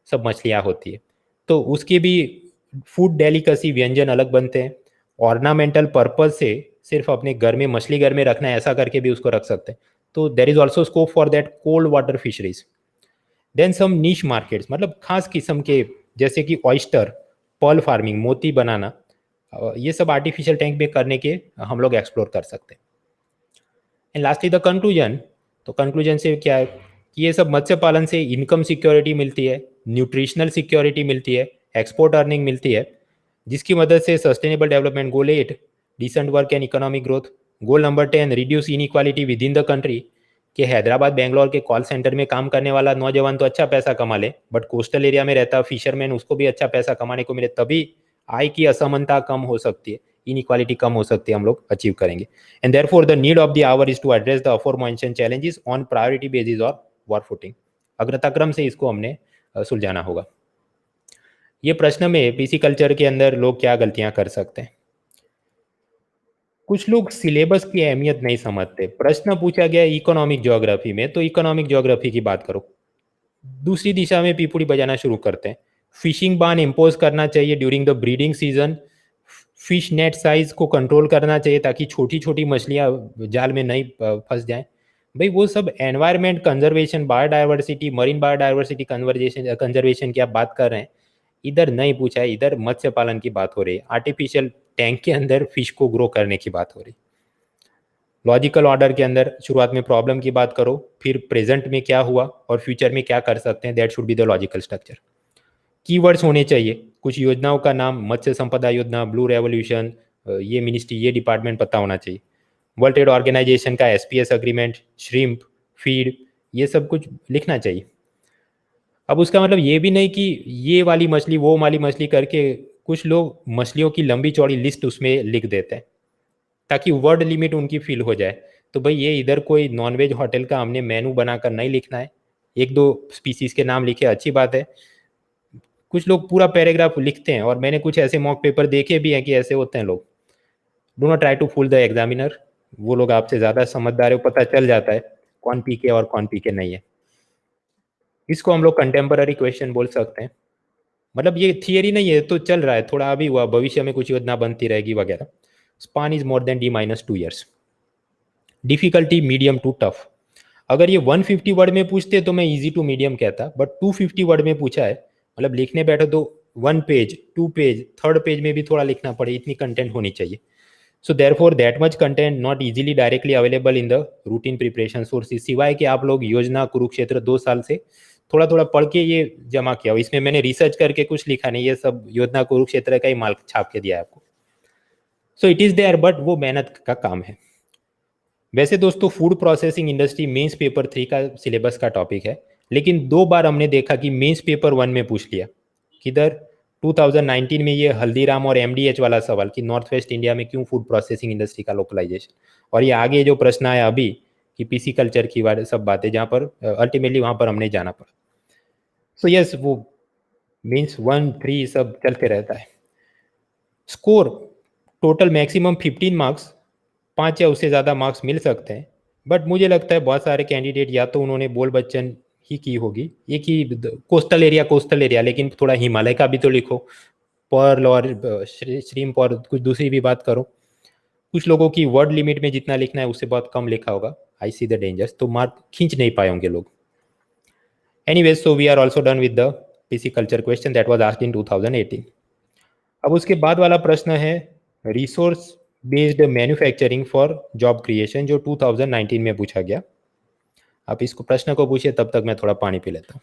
सब मछलियाँ होती है, तो उसके भी फूड डेलिकेसी व्यंजन अलग बनते हैं। ऑर्नामेंटल पर्पज से सिर्फ अपने घर में मछली घर में रखना है ऐसा करके भी उसको रख सकते हैं। तो there is also scope for that cold water fisheries. Then some niche markets, मतलब खास किस्म के, जैसे कि ऑयस्टर, पर्ल फार्मिंग, मोती बनाना, ये सब आर्टिफिशियल टैंक में करने के हम लोग एक्सप्लोर कर सकते हैं। एंड लास्टली द कंक्लूजन, तो कंक्लूजन से क्या है कि ये सब मत्स्य पालन से इनकम सिक्योरिटी मिलती है, न्यूट्रिशनल सिक्योरिटी मिलती है, एक्सपोर्ट अर्निंग मिलती है, जिसकी मदद से sustainable development goal 8, decent work and economic growth, goal number 10, reduce inequality within the country, कि हैदराबाद बेंगलोर के कॉल सेंटर में काम करने वाला नौजवान तो अच्छा पैसा कमा ले, बट कोस्टल एरिया में रहता फिशरमैन उसको भी अच्छा पैसा कमाने को मिले, तभी आय की असमानता कम हो सकती है, इनइक्वालिटी कम हो सकती है, हम लोग अचीव करेंगे। And therefore the need of the hour is to address the aforementioned challenges on priority basis और वॉर फुटिंग। अग्रताक्रम से इसको हमने सुलझाना होगा। ये प्रश्न में पीसी कल्चर के अंदर लोग क्या गलतियां कर सकते हैं। कुछ लोग सिलेबस की अहमियत नहीं समझते। प्रश्न पूछा गया इकोनॉमिक ज्योग्राफी में, तो इकोनॉमिक ज्योग्राफी की बात करो, दूसरी दिशा में पीपुड़ी बजाना शुरू करते हैं। फिशिंग बान इम्पोज करना चाहिए during the breeding season, fish net size को कंट्रोल करना चाहिए ताकि छोटी छोटी मछलियां जाल में नहीं फंस जाएं। भाई वो सब environment conservation, biodiversity, marine biodiversity conservation की आप बात कर रहे हैं, इधर नहीं पूछा है, इधर मत्स्य पालन की बात हो रही है, आर्टिफिशियल टैंक के अंदर फिश को ग्रो करने की बात हो रही। लॉजिकल ऑर्डर के अंदर शुरुआत में प्रॉब्लम की बात करो, फिर प्रेजेंट में क्या हुआ और फ्यूचर में क्या कर सकते हैं, that should be the logical structure. Keywords होने चाहिए, कुछ योजनाओं का नाम, मत्स्य संपदा योजना, ब्लू रेवोल्यूशन, ये मिनिस्ट्री, ये डिपार्टमेंट पता होना चाहिए। वर्ल्ड ट्रेड ऑर्गेनाइजेशन का एसपीएस अग्रीमेंट, श्रिम्प, फीड, ये सब कुछ लिखना चाहिए। अब उसका मतलब ये भी नहीं कि ये वाली मछली वो वाली मछली करके कुछ लोग मछलियों की लंबी चौड़ी लिस्ट उसमें लिख देते हैं ताकि वर्ड लिमिट उनकी फिल हो जाए। तो भाई ये इधर कोई नॉनवेज होटल का हमने मेनू बनाकर नहीं लिखना है, एक दो स्पीसीज के नाम लिखे अच्छी बात है, कुछ लोग पूरा पैराग्राफ लिखते हैं, और मैंने कुछ ऐसे मॉक पेपर देखे भी हैं कि ऐसे होते हैं लोग। Do not try to fool the examiner, वो लोग आपसे ज़्यादा समझदार है, पता चल जाता है कौन पीके और कौन पीके नहीं है। इसको हम लोग कंटेम्पररी क्वेश्चन बोल सकते हैं, मतलब ये थियरी नहीं है तो चल रहा है, थोड़ा अभी हुआ, भविष्य में कुछ योजना बनती रहेगी वगैरह। Span is more than D-2 years। Difficulty medium to tough, अगर ये 150 वर्ड में पूछते तो मैं इजी टू मीडियम कहता, बट 250 वर्ड में पूछा है, मतलब लिखने बैठो तो 1 पेज, 2 पेज, 3rd पेज में भी थोड़ा लिखना पड़े, इतनी कंटेंट होनी चाहिए। So therefore that much content not easily directly available in the routine preparation sources, सिवाय कि आप लोग योजना कुरुक्षेत्र 2 साल से थोड़ा थोड़ा पढ़ के ये जमा किया हो, इसमें मैंने रिसर्च करके कुछ लिखा नहीं, ये सब योजना कुरुक्षेत्र का ही माल छाप के दिया है आपको। So it is there, but वो मेहनत का काम है। वैसे दोस्तों food processing industry mains paper 3 का सिलेबस का टॉपिक है, लेकिन 2 बार हमने देखा कि मेंस पेपर 1 में पूछ लिया, किधर 2019 में ये हल्दीराम और एमडीएच वाला सवाल कि नॉर्थ वेस्ट इंडिया में क्यों फूड प्रोसेसिंग इंडस्ट्री का लोकलाइजेशन, और ये आगे जो प्रश्न आया अभी कि पीसी कल्चर की सब बातें, जहाँ पर अल्टीमेटली वहाँ पर हमने जाना पड़ा। सो यस, वो मीन्स 1-3 सब चलते रहता है। स्कोर टोटल मैक्सिमम 15 मार्क्स, 5 या उससे ज़्यादा मार्क्स मिल सकते हैं। बट मुझे लगता है बहुत सारे कैंडिडेट या तो उन्होंने बोल बच्चन ही की होगी, एक ही कोस्टल एरिया, लेकिन थोड़ा हिमालय का भी तो लिखो, पर्ल और श्रीम्प और कुछ दूसरी भी बात करो। कुछ लोगों की वर्ड लिमिट में जितना लिखना है उससे बहुत कम लिखा होगा, आई सी द डेंजर्स, तो मार्क खींच नहीं पाए होंगे लोग। Anyways, so we are also done with the pisciculture question that was asked in 2018। अब उसके बाद वाला प्रश्न है resource based manufacturing for job creation, जो 2019 में पूछा गया। आप इसको प्रश्न को पूछिए, तब तक मैं थोड़ा पानी पी लेता हूँ।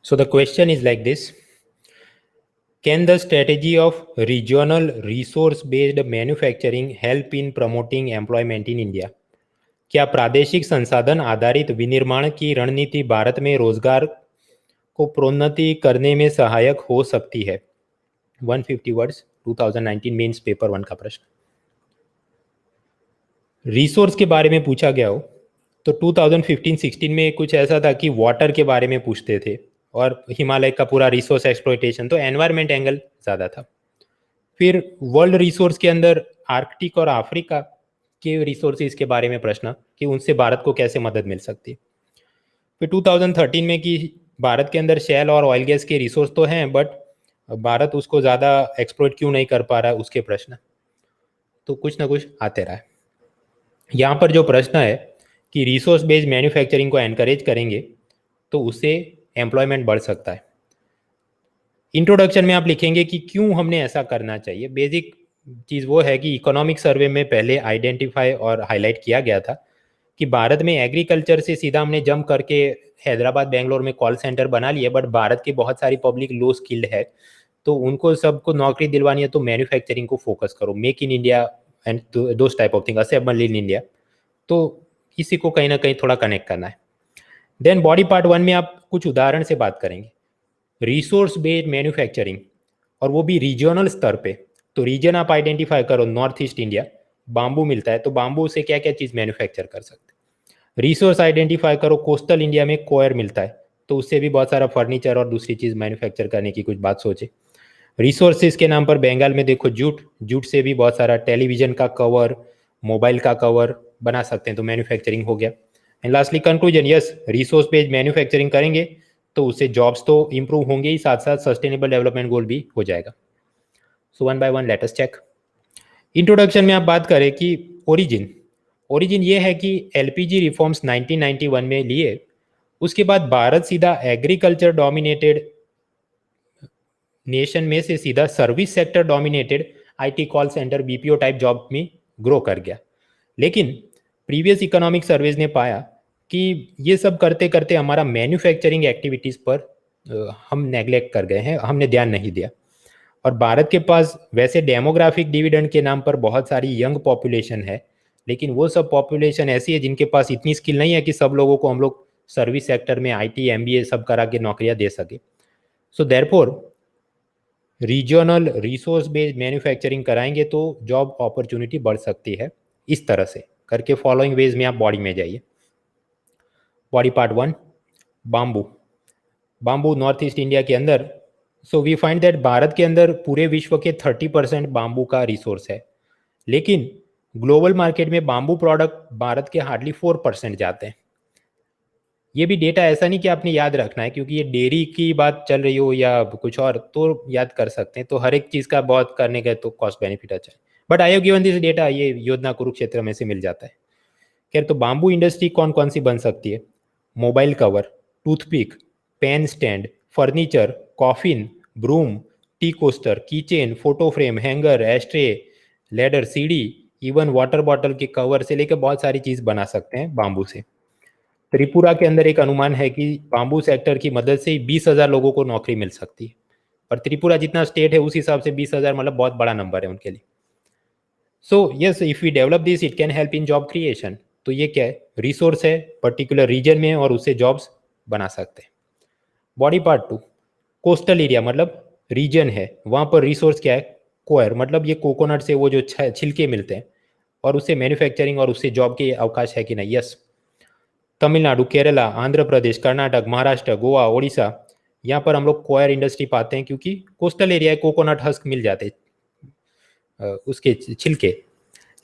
So the question is like this: Can the strategy of regional resource-based manufacturing help in promoting employment in India? क्या प्रादेशिक संसाधन आधारित विनिर्माण की रणनीति भारत में रोजगार को प्रोन्नति करने में सहायक हो सकती है? 150 वर्ड्स, 2019 मेंस पेपर 1 का प्रश्न। रिसोर्स के बारे में पूछा गया हो तो 2015-16 में कुछ ऐसा था कि वाटर के बारे में पूछते थे, और हिमालय का पूरा रिसोर्स एक्सप्लॉइटेशन, तो एनवायरमेंट एंगल ज़्यादा था। फिर वर्ल्ड रिसोर्स के अंदर आर्कटिक और अफ्रीका के रिसोर्सेज के बारे में प्रश्न कि उनसे भारत को कैसे मदद मिल सकती है। फिर 2013 में कि भारत के अंदर शैल और ऑयल गैस के रिसोर्स तो हैं, बट भारत उसको ज़्यादा एक्सप्लोइट क्यों नहीं कर पा रहा है, उसके प्रश्न। तो कुछ ना कुछ आते रहा है। यहाँ पर जो प्रश्न है कि रिसोर्स बेस्ड मैन्युफैक्चरिंग को एनकरेज करेंगे तो उससे एम्प्लॉयमेंट बढ़ सकता है। इंट्रोडक्शन में आप लिखेंगे कि क्यों हमने ऐसा करना चाहिए। बेसिक चीज़ वो है कि इकोनॉमिक सर्वे में पहले आइडेंटिफाई और हाईलाइट किया गया था कि भारत में एग्रीकल्चर से सीधा हमने जंप करके हैदराबाद बेंगलोर में कॉल सेंटर बना लिए, बट भारत की बहुत सारी पब्लिक लो स्किल्ड है, तो उनको सबको नौकरी दिलवानी है, तो मैन्युफैक्चरिंग को फोकस करो, make in India and those type of thing, assemble in India. तो इसी को कहीं ना कहीं थोड़ा कनेक्ट करना है। देन बॉडी पार्ट 1 में आप कुछ उदाहरण से बात करेंगे रिसोर्स बेस्ड मैन्युफैक्चरिंग, और वो भी रीजनल स्तर पे। तो रीजन आप आइडेंटिफाई करो, नॉर्थ ईस्ट इंडिया बांबू मिलता है, तो बांबू से क्या क्या चीज़ मैन्युफैक्चर कर सकते हैं। रिसोर्स आइडेंटिफाई करो, कोस्टल इंडिया में कोयर मिलता है, तो उससे भी बहुत सारा फर्नीचर और दूसरी चीज़ मैन्युफैक्चर करने की कुछ बात सोचे। रिसोर्सेज के नाम पर बंगाल में देखो जूट, जूट से भी बहुत सारा टेलीविजन का कवर, मोबाइल का कवर बना सकते हैं, तो मैन्युफैक्चरिंग हो गया। And lastly conclusion, yes resource based manufacturing करेंगे तो उससे जॉब्स तो इंप्रूव होंगे ही, साथ साथ सस्टेनेबल डेवलपमेंट गोल भी हो जाएगा। So one by one let us check. Introduction में आप बात करें कि ओरिजिन, ओरिजिन ये है कि एलपीजी रिफॉर्म्स 1991 में लिए, उसके बाद भारत सीधा एग्रीकल्चर डोमिनेटेड नेशन में से सीधा service sector dominated IT call centre BPO type job में ग्रो कर गया। लेकिन प्रीवियस इकोनॉमिक सर्वेज ने पाया कि ये सब करते करते हमारा मैन्युफैक्चरिंग एक्टिविटीज़ पर हम नेग्लेक्ट कर गए हैं, हमने ध्यान नहीं दिया। और भारत के पास वैसे डेमोग्राफिक डिविडेंड के नाम पर बहुत सारी यंग पॉपुलेशन है, लेकिन वो सब पॉपुलेशन ऐसी है जिनके पास इतनी स्किल नहीं है कि सब लोगों को हम लोग सर्विस सेक्टर में आईटी एमबीए सब करा के नौकरियां दे सके। So therefore regional resource based manufacturing कराएंगे तो जॉब अपॉर्चुनिटी बढ़ सकती है। इस तरह से करके फॉलोइंग वेज में आप बॉडी में जाइए। Body part 1, bamboo. Bamboo north east India के अंदर, so we find that Bharat के अंदर पूरे विश्व के 30% बाम्बू का रिसोर्स है, लेकिन ग्लोबल मार्केट में बाम्बू प्रोडक्ट भारत के हार्डली 4% जाते हैं। ये भी डेटा ऐसा नहीं कि आपने याद रखना है, क्योंकि ये डेयरी की बात चल रही हो या कुछ और तो याद कर सकते हैं, तो हर एक चीज़ का बहुत करने का तो कॉस्ट बेनिफिट अच्छा है। But I have given this data, ये योजना कुरुक्षेत्र में से मिल जाता है। खैर, तो बाम्बू इंडस्ट्री कौन कौन सी बन सकती है? Mobile cover, toothpick, pen stand, furniture, coffin, broom, tea coaster, keychain, photo frame, hanger, ashtray, ladder, CD, even water bottle के कवर से लेकर बहुत सारी चीज़ बना सकते हैं बाम्बू से। त्रिपुरा के अंदर एक अनुमान है कि बाम्बू सेक्टर की मदद से 20,000 लोगों को नौकरी मिल सकती है। और त्रिपुरा जितना स्टेट है उस हिसाब से 20,000 मतलब बहुत बड़ा नंबर है उनके लिए. So yes, if we develop this it can help in job creation. तो ये क्या है, रिसोर्स है पर्टिकुलर रीजन में और उससे जॉब्स बना सकते हैं. बॉडी पार्ट 2, कोस्टल एरिया मतलब रीजन है, वहाँ पर रिसोर्स क्या है, कोयर मतलब ये कोकोनट से वो जो छिलके मिलते हैं और उससे मैन्युफैक्चरिंग और उससे जॉब के अवकाश है कि नहीं. यस, तमिलनाडु, केरला, आंध्र प्रदेश, कर्नाटक, महाराष्ट्र, गोवा, ओडिशा, यहाँ पर हम लोग कोयर इंडस्ट्री पाते हैं क्योंकि कोस्टल एरिया है, कोकोनट हस्क मिल जाते हैं उसके छिलके.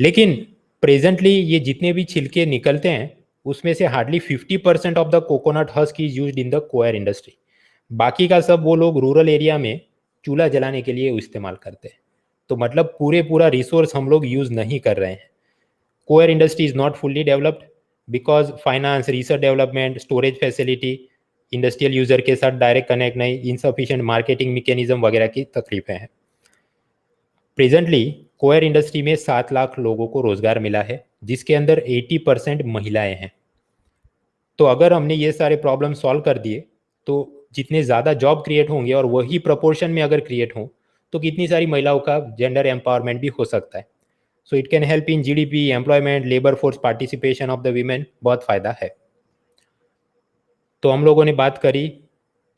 लेकिन प्रेजेंटली ये जितने भी छिलके निकलते हैं उसमें से hardly 50% of the coconut husk is used in the coir industry. बाकी का सब वो लोग रूरल एरिया में चूल्हा जलाने के लिए इस्तेमाल करते हैं. तो मतलब पूरा रिसोर्स हम लोग यूज नहीं कर रहे हैं. Coir industry is not fully developed because finance, research development, storage facility, industrial user के साथ डायरेक्ट कनेक्ट नहीं, इनसफिशिएंट मार्केटिंग मैकेनिज्म वगैरह की तकलीफें हैं. प्रेजेंटली कोयर इंडस्ट्री में 7 लाख लोगों को रोजगार मिला है जिसके अंदर 80% महिलाएं हैं. तो अगर हमने ये सारे प्रॉब्लम सॉल्व कर दिए तो जितने ज़्यादा जॉब क्रिएट होंगे और वही प्रोपोर्शन में अगर क्रिएट हो तो कितनी सारी महिलाओं का जेंडर एम्पावरमेंट भी हो सकता है. So it can help in GDP, employment, labour force participation of the women. बहुत फ़ायदा है. तो हम लोगों ने बात करी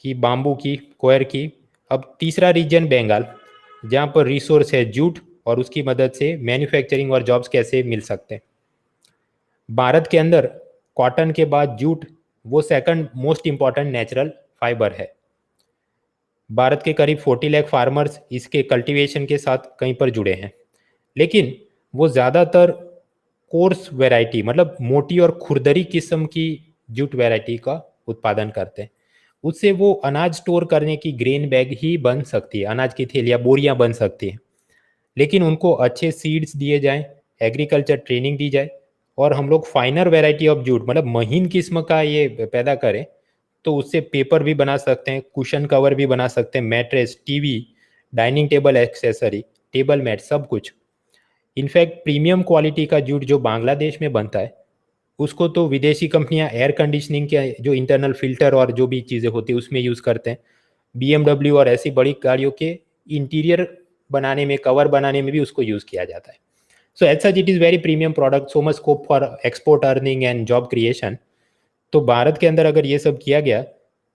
कि बाम्बू की, कोयर की. अब तीसरा रीजन बंगाल, जहाँ पर रिसोर्स है जूट और उसकी मदद से मैन्युफैक्चरिंग और जॉब्स कैसे मिल सकते हैं. भारत के अंदर कॉटन के बाद जूट वो second most important natural fibre है. भारत के करीब 40 लाख फार्मर्स इसके कल्टीवेशन के साथ कहीं पर जुड़े हैं. लेकिन वो ज़्यादातर कोर्स वैरायटी मतलब मोटी और खुरदरी किस्म की जूट वैरायटी का उत्पादन करते हैं. उससे वो अनाज स्टोर करने की ग्रेन बैग ही बन सकती है, अनाज की थैलियाँ, बोरियां बन सकती हैं. लेकिन उनको अच्छे सीड्स दिए जाएं, एग्रीकल्चर ट्रेनिंग दी जाए और हम लोग फाइनर वैरायटी ऑफ जूट मतलब महीन किस्म का ये पैदा करें तो उससे पेपर भी बना सकते हैं, कुशन कवर भी बना सकते हैं, mattress, TV, dining table accessory, table mat, सब कुछ. इनफैक्ट प्रीमियम क्वालिटी का जूट जो बांग्लादेश में बनता है उसको तो विदेशी कंपनियां एयर कंडीशनिंग के जो इंटरनल फिल्टर और जो भी चीज़ें होती है उसमें यूज़ करते हैं. BMW और ऐसी बड़ी गाड़ियों के इंटीरियर बनाने में, कवर बनाने में भी उसको यूज़ किया जाता है. So as such it is very premium product, so much scope for export earning and job creation. तो भारत के अंदर अगर ये सब किया गया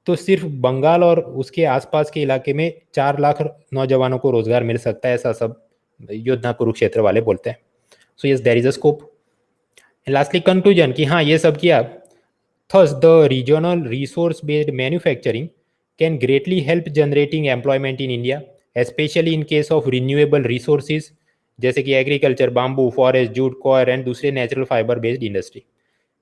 तो सिर्फ बंगाल और उसके आसपास के इलाके में 4 लाख नौजवानों को रोजगार मिल सकता है, ऐसा सब योजना कुरुक्षेत्र वाले बोलते हैं. So yes, there is a scope. Lastly conclusion कि हाँ ये सब किया. Thus the regional resource based manufacturing can greatly help generating employment in India, specially in case of renewable resources जैसे कि agriculture, bamboo, forest, jute, coir and दूसरे natural fibre based industry.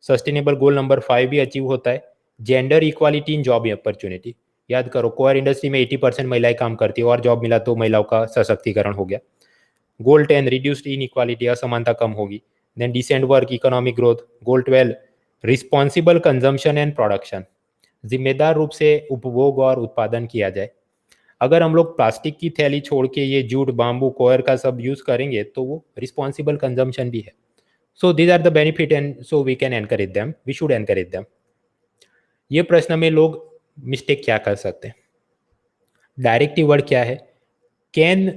Sustainable goal number 5 भी अचीव होता है, gender equality in job opportunity. याद करो कोयर इंडस्ट्री में 80% महिलाएं काम करती है और जॉब मिला तो महिलाओं का सशक्तिकरण हो गया. गोल 10 रिड्यूस्ड इन इक्वालिटी, असमानता कम होगी. Then decent work, economic growth. Goal 12 responsible consumption and production, जिम्मेदार रूप से उपभोग और उत्पादन किया जाए. अगर हम लोग प्लास्टिक की थैली छोड़ के ये जूट, बाम्बू, कोयर का सब यूज करेंगे तो वो रिस्पॉन्सिबल कंजम्पशन भी है. So these are the benefit and so we can encourage them, we should encourage them. ये प्रश्न में लोग मिस्टेक क्या कर सकते हैं. डायरेक्टिव वर्ड क्या है, can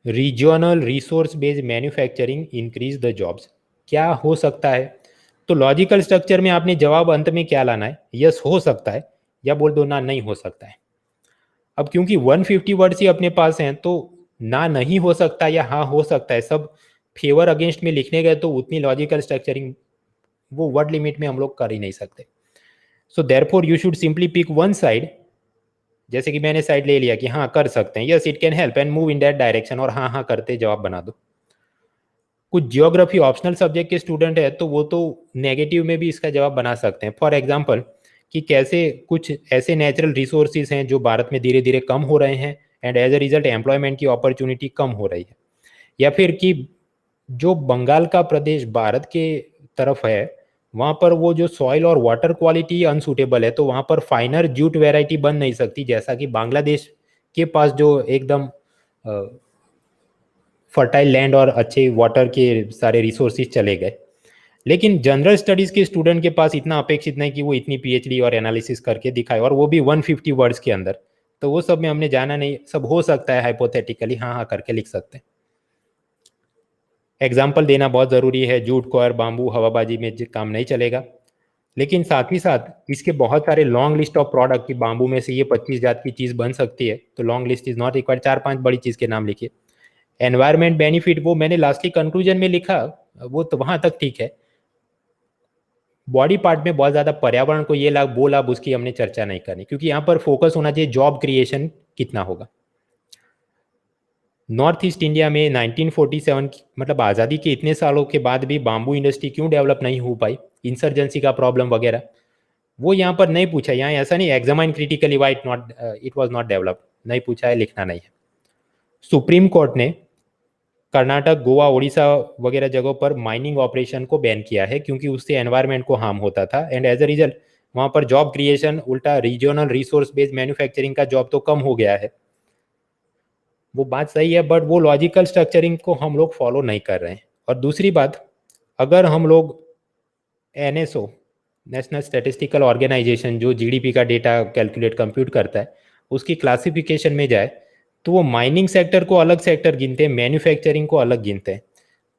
regional resource based manufacturing increase the jobs, क्या हो सकता है. तो लॉजिकल स्ट्रक्चर में आपने जवाब अंत में क्या लाना है, यस हो सकता है या बोल दो ना नहीं हो सकता है. अब क्योंकि 150 वर्ड्स ही अपने पास हैं तो ना नहीं हो सकता या हाँ हो सकता है सब फेवर अगेंस्ट में लिखने गए तो उतनी लॉजिकल स्ट्रक्चरिंग वो वर्ड लिमिट में हम लोग कर ही नहीं सकते. So therefore you should simply pick one side. जैसे कि मैंने साइड ले लिया कि हाँ कर सकते हैं, yes it can help and move in that direction, और हाँ हाँ करते जवाब बना दो. कुछ जियोग्राफी ऑप्शनल सब्जेक्ट के स्टूडेंट है तो वो तो नेगेटिव में भी इसका जवाब बना सकते हैं. फॉर एग्जाम्पल कि कैसे कुछ ऐसे नेचुरल रिसोर्सेज हैं जो भारत में धीरे धीरे कम हो रहे हैं and as a result employment की अपॉर्चुनिटी कम हो रही है. या फिर कि जो बंगाल का प्रदेश भारत के तरफ है वहाँ पर वो जो सॉइल और वाटर क्वालिटी अनसूटेबल है तो वहाँ पर फाइनर जूट वैरायटी बन नहीं सकती, जैसा कि बांग्लादेश के पास जो एकदम फर्टाइल लैंड और अच्छे वाटर के सारे रिसोर्सेज चले गए. लेकिन जनरल स्टडीज़ के स्टूडेंट के पास इतना अपेक्षित नहीं कि वो इतनी पीएचडी और एनालिसिस करके दिखाए, और वो भी 150 वर्ड्स के अंदर. तो वो सब में हमने जाना नहीं, सब हो सकता है हाइपोथेटिकली, हाँ हाँ करके लिख सकते हैं। एग्जाम्पल देना बहुत ज़रूरी है, जूट कोयर बाम्बू हवाबाजी में काम नहीं चलेगा। लेकिन साथ ही साथ इसके बहुत सारे लॉन्ग लिस्ट ऑफ प्रोडक्ट की बाम्बू में से ये 25 जात की चीज़ बन सकती है, तो long list is not required, 4-5 बड़ी चीज़ के नाम लिखिए। एनवायरमेंट बेनिफिट वो मैंने लास्ट के कंक्लूजन में लिखा, वो तो वहां तक ठीक है। बॉडी पार्ट में बहुत ज़्यादा पर्यावरण को ये लाभ वो लाभ उसकी हमने चर्चा नहीं करनी, क्योंकि यहाँ पर फोकस होना चाहिए जॉब क्रिएशन कितना होगा। नॉर्थ ईस्ट इंडिया में 1947 मतलब आज़ादी के इतने सालों के बाद भी बाम्बू इंडस्ट्री क्यों डेवलप नहीं हो पाई, इंसर्जेंसी का प्रॉब्लम वगैरह, वो यहाँ पर नहीं पूछा। यहाँ ऐसा नहीं examine critically why it was not develop, नहीं पूछा है, लिखना नहीं है। सुप्रीम कोर्ट ने कर्नाटक गोवा उड़ीसा वगैरह जगहों पर माइनिंग ऑपरेशन को बैन किया है, क्योंकि उससे एनवायरनमेंट को हार्म होता था, एंड एज अ रिजल्ट वहाँ पर जॉब क्रिएशन उल्टा रीजनल रिसोर्स बेस्ड मैन्युफैक्चरिंग का जॉब तो कम हो गया है। वो बात सही है, बट वो लॉजिकल स्ट्रक्चरिंग को हम लोग फॉलो नहीं कर रहे हैं। और दूसरी बात, अगर हम लोग एनएसओ नेशनल स्टैटिस्टिकल ऑर्गेनाइजेशन जो जीडीपी का डेटा कैलकुलेट कंप्यूट करता है, उसकी क्लासिफिकेशन में जाए तो वो माइनिंग सेक्टर को अलग सेक्टर गिनते हैं, मैन्युफैक्चरिंग को अलग गिनते हैं।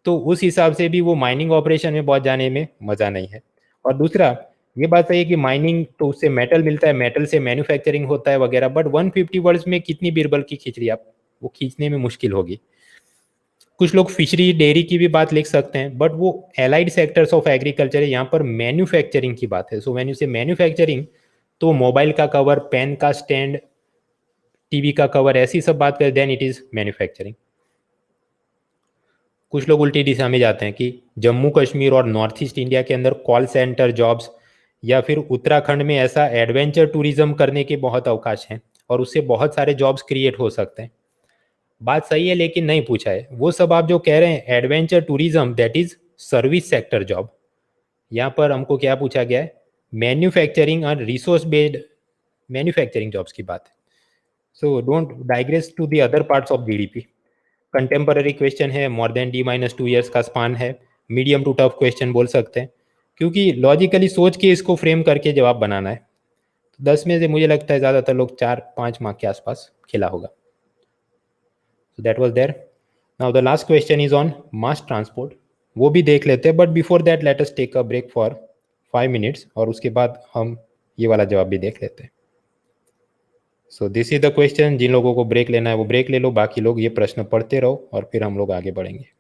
तो उस हिसाब से भी वो माइनिंग ऑपरेशन में बहुत जाने में मज़ा नहीं है। और दूसरा, ये बात सही है कि माइनिंग तो उससे मेटल मिलता है, मेटल से मैन्युफैक्चरिंग होता है वगैरह, बट 150 वर्ड्स में कितनी बीरबल की खिचड़ी आप वो खींचने में मुश्किल होगी। कुछ लोग फिशरी डेयरी की भी बात लिख सकते हैं, बट वो एलाइड सेक्टर्स ऑफ एग्रीकल्चर है, यहाँ पर मैन्युफैक्चरिंग की बात है। सो व्हेन यू से मैन्युफैक्चरिंग, तो मोबाइल का कवर, पेन का स्टैंड, टीवी का कवर, ऐसी सब बात करें, देन इट इज मैन्युफैक्चरिंग। कुछ लोग उल्टी दिशा में जाते हैं कि जम्मू कश्मीर और नॉर्थ ईस्ट इंडिया के अंदर कॉल सेंटर जॉब्स या फिर उत्तराखंड में ऐसा एडवेंचर टूरिज्म करने के बहुत अवकाश हैं और उससे बहुत सारे जॉब्स क्रिएट हो सकते हैं। बात सही है, लेकिन नहीं पूछा है। वो सब आप जो कह रहे हैं adventure tourism, that is service sector job. यहाँ पर हमको क्या पूछा गया है, मैन्युफैक्चरिंग और रिसोर्स बेस्ड मैन्युफैक्चरिंग जॉब्स की बात है। So don't digress to the other parts of GDP. Contemporary question है, मोर देन D-2 ईयर्स का स्पान है, मीडियम टू टफ क्वेश्चन बोल सकते हैं, क्योंकि लॉजिकली सोच के इसको फ्रेम करके जवाब बनाना है। तो 10 में से मुझे लगता है ज़्यादातर लोग 4-5 मार्क के आसपास खेला होगा। So that was there. Now the last question is on mass transport. वो भी देख लेते हैं, but before that let us take a break for 5 minutes, और उसके बाद हम ये वाला जवाब भी देख लेते हैं। So this is the question. जिन लोगों को ब्रेक लेना है वो ब्रेक ले लो, बाकी लोग ये प्रश्न पढ़ते रहो और फिर हम लोग आगे बढ़ेंगे।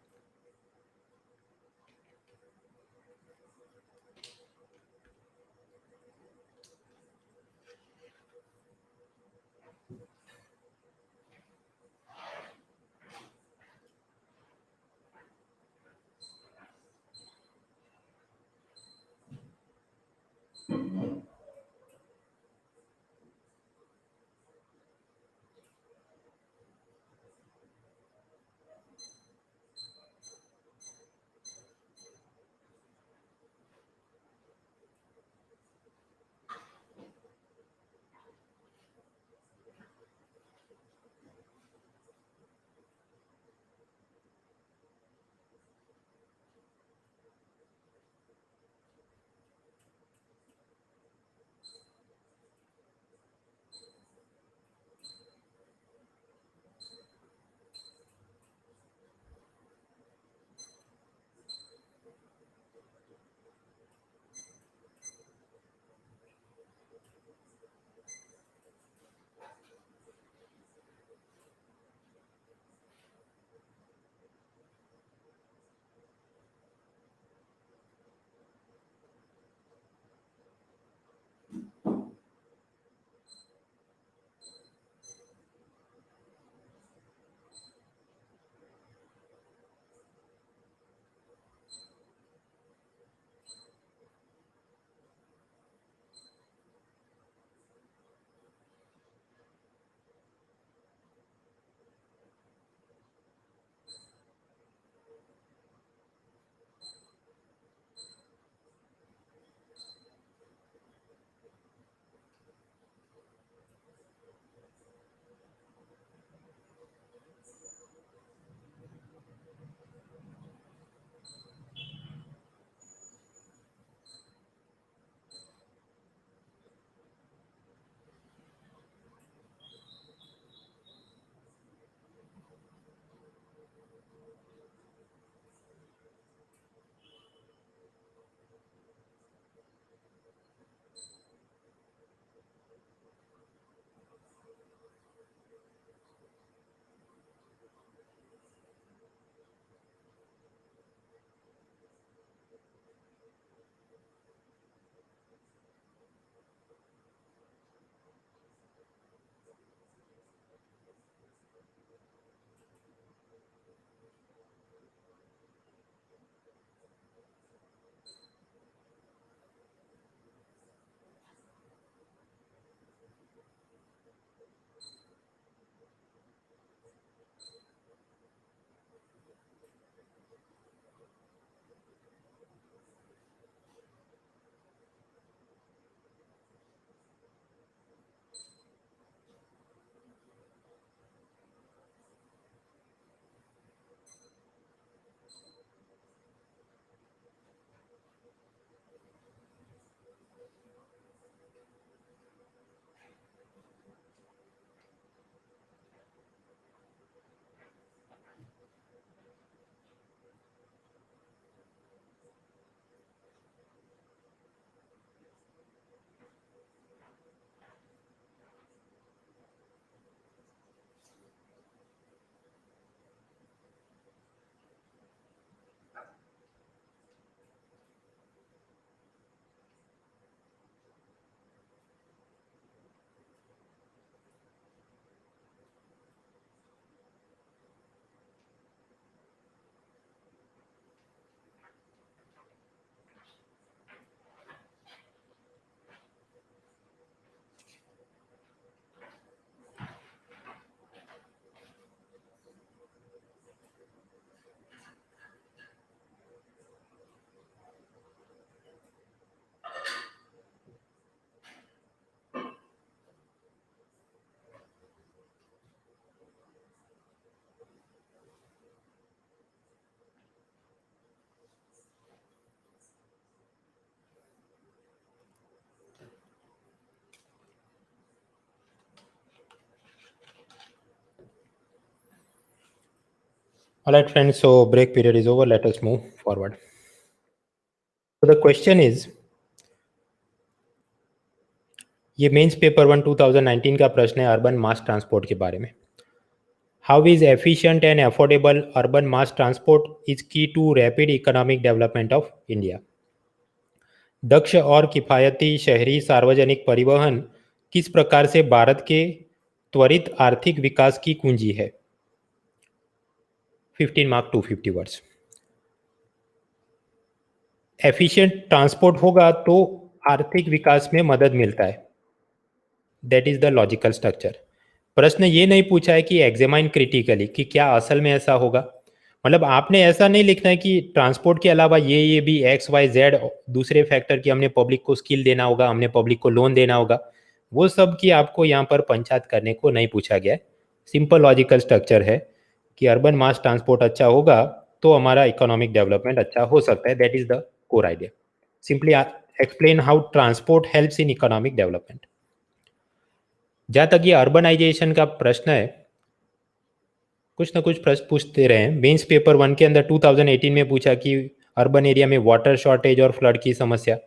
All right, friends. So break period is over. Let us move forward. So the question is, ये मेंस पेपर 1 2019 का प्रश्न है अर्बन मास ट्रांसपोर्ट के बारे में. How is efficient and affordable urban mass transport is key to rapid economic development of India. दक्ष और किफ़ायती शहरी सार्वजनिक परिवहन किस प्रकार से भारत के त्वरित आर्थिक विकास की कुंजी है. 15 मार्क 250 वर्ड्स. एफिशिएंट ट्रांसपोर्ट होगा तो आर्थिक विकास में मदद मिलता है. That is the logical structure. प्रश्न ये नहीं पूछा है कि एग्जामाइन क्रिटिकली कि क्या असल में ऐसा होगा. मतलब आपने ऐसा नहीं लिखना है कि ट्रांसपोर्ट के अलावा ये भी एक्स वाई जेड दूसरे फैक्टर की हमने पब्लिक को स्किल देना होगा, हमने पब्लिक को लोन देना होगा, वो सब की आपको यहाँ पर पंचायत करने को नहीं पूछा गया है. सिंपल लॉजिकल स्ट्रक्चर है कि अर्बन मास ट्रांसपोर्ट अच्छा होगा तो हमारा इकोनॉमिक डेवलपमेंट अच्छा हो सकता है. That is the core idea. Simply explain how transport helps in economic development. जहाँ तक ये अर्बनाइजेशन का प्रश्न है, कुछ ना कुछ प्रश्न पूछते रहे. मेंस पेपर 1 के अंदर 2018 में पूछा कि अर्बन एरिया में वाटर शॉर्टेज और फ्लड की समस्या.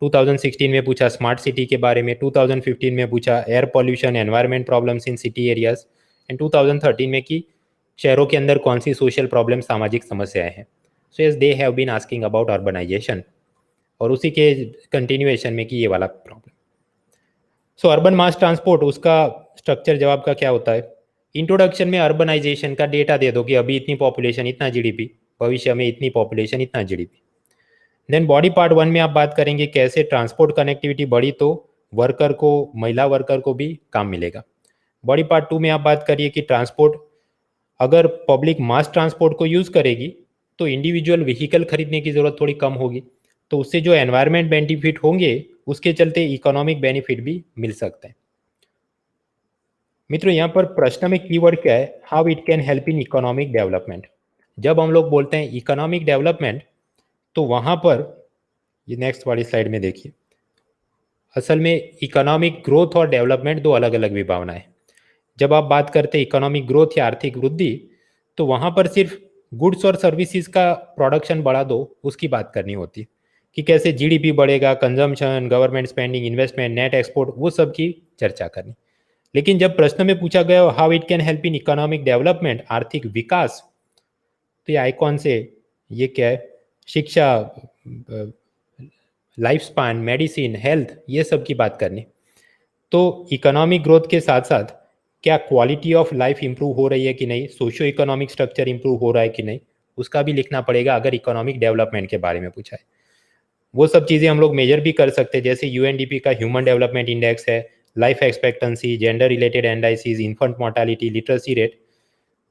2016 में पूछा स्मार्ट सिटी के बारे में. 2015 में पूछा air pollution environment problems in city areas. And 2013 में कि शहरों के अंदर कौन सी सोशल प्रॉब्लम सामाजिक समस्याएं हैं. So yes they have been asking about urbanization. और उसी के कंटिन्यूएशन में कि ये वाला problem. So urban mass transport, उसका स्ट्रक्चर जवाब का क्या होता है. इंट्रोडक्शन में अर्बनाइजेशन का डेटा दे दो कि अभी इतनी पॉपुलेशन इतना जीडीपी, भविष्य में इतनी पॉपुलेशन इतना जीडीपी. देन बॉडी पार्ट 1 में आप बात करेंगे कैसे ट्रांसपोर्ट कनेक्टिविटी बढ़ी तो वर्कर को, महिला वर्कर को भी काम मिलेगा. बॉडी पार्ट 2 में आप बात करिए कि ट्रांसपोर्ट, अगर पब्लिक मास ट्रांसपोर्ट को यूज़ करेगी तो इंडिविजुअल व्हीकल खरीदने की ज़रूरत थोड़ी कम होगी, तो उससे जो एनवायरमेंट बेनिफिट होंगे उसके चलते इकोनॉमिक बेनिफिट भी मिल सकते हैं. मित्रों, यहाँ पर प्रश्न में कीवर्ड क्या है, how it can help in economic development. जब हम लोग बोलते हैं इकोनॉमिक डेवलपमेंट तो वहाँ पर ये नेक्स्ट वाली स्लाइड में देखिए, असल में इकोनॉमिक ग्रोथ और डेवलपमेंट दो अलग अलग विभावना है. जब आप बात करते हैं इकोनॉमिक ग्रोथ या आर्थिक वृद्धि तो वहाँ पर सिर्फ गुड्स और सर्विसेज का प्रोडक्शन बढ़ा दो उसकी बात करनी होती है कि कैसे जीडीपी बढ़ेगा, consumption, government spending, investment, net export, वो सब की चर्चा करनी. लेकिन जब प्रश्न में पूछा गया how it can help in economic development, आर्थिक विकास, तो ये आइकॉन से ये क्या है, शिक्षा, लाइफ स्पैन, मेडिसिन, हेल्थ, ये सब की बात करनी. तो इकोनॉमिक ग्रोथ के साथ साथ क्या क्वालिटी ऑफ लाइफ इंप्रूव हो रही है कि नहीं, सोशियो इकोनॉमिक स्ट्रक्चर इंप्रूव हो रहा है कि नहीं, उसका भी लिखना पड़ेगा अगर इकोनॉमिक डेवलपमेंट के बारे में पूछा है. वो सब चीज़ें हम लोग मेजर भी कर सकते हैं, जैसे यूएनडीपी का ह्यूमन डेवलपमेंट इंडेक्स है, life expectancy, gender related indices, infant mortality, literacy rate,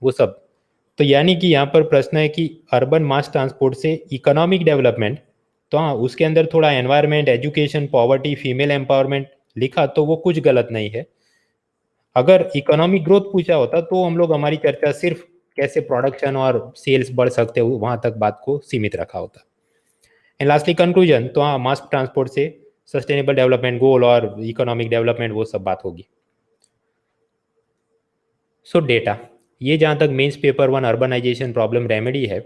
वो सब. तो यानी कि यहाँ पर प्रश्न है कि अर्बन मास ट्रांसपोर्ट से इकोनॉमिक डेवलपमेंट, तो हाँ उसके अंदर थोड़ा environment, education, poverty, female empowerment लिखा तो वो कुछ गलत नहीं है. अगर इकोनॉमिक ग्रोथ पूछा होता तो हम लोग हमारी चर्चा सिर्फ कैसे प्रोडक्शन और सेल्स बढ़ सकते हो वहां तक बात को सीमित रखा होता. एंड लास्टली कंक्लूजन, तो हाँ मास ट्रांसपोर्ट से सस्टेनेबल डेवलपमेंट गोल और इकोनॉमिक डेवलपमेंट वो सब बात होगी. सो डेटा, ये जहाँ तक mains paper 1 urbanization problem remedy है,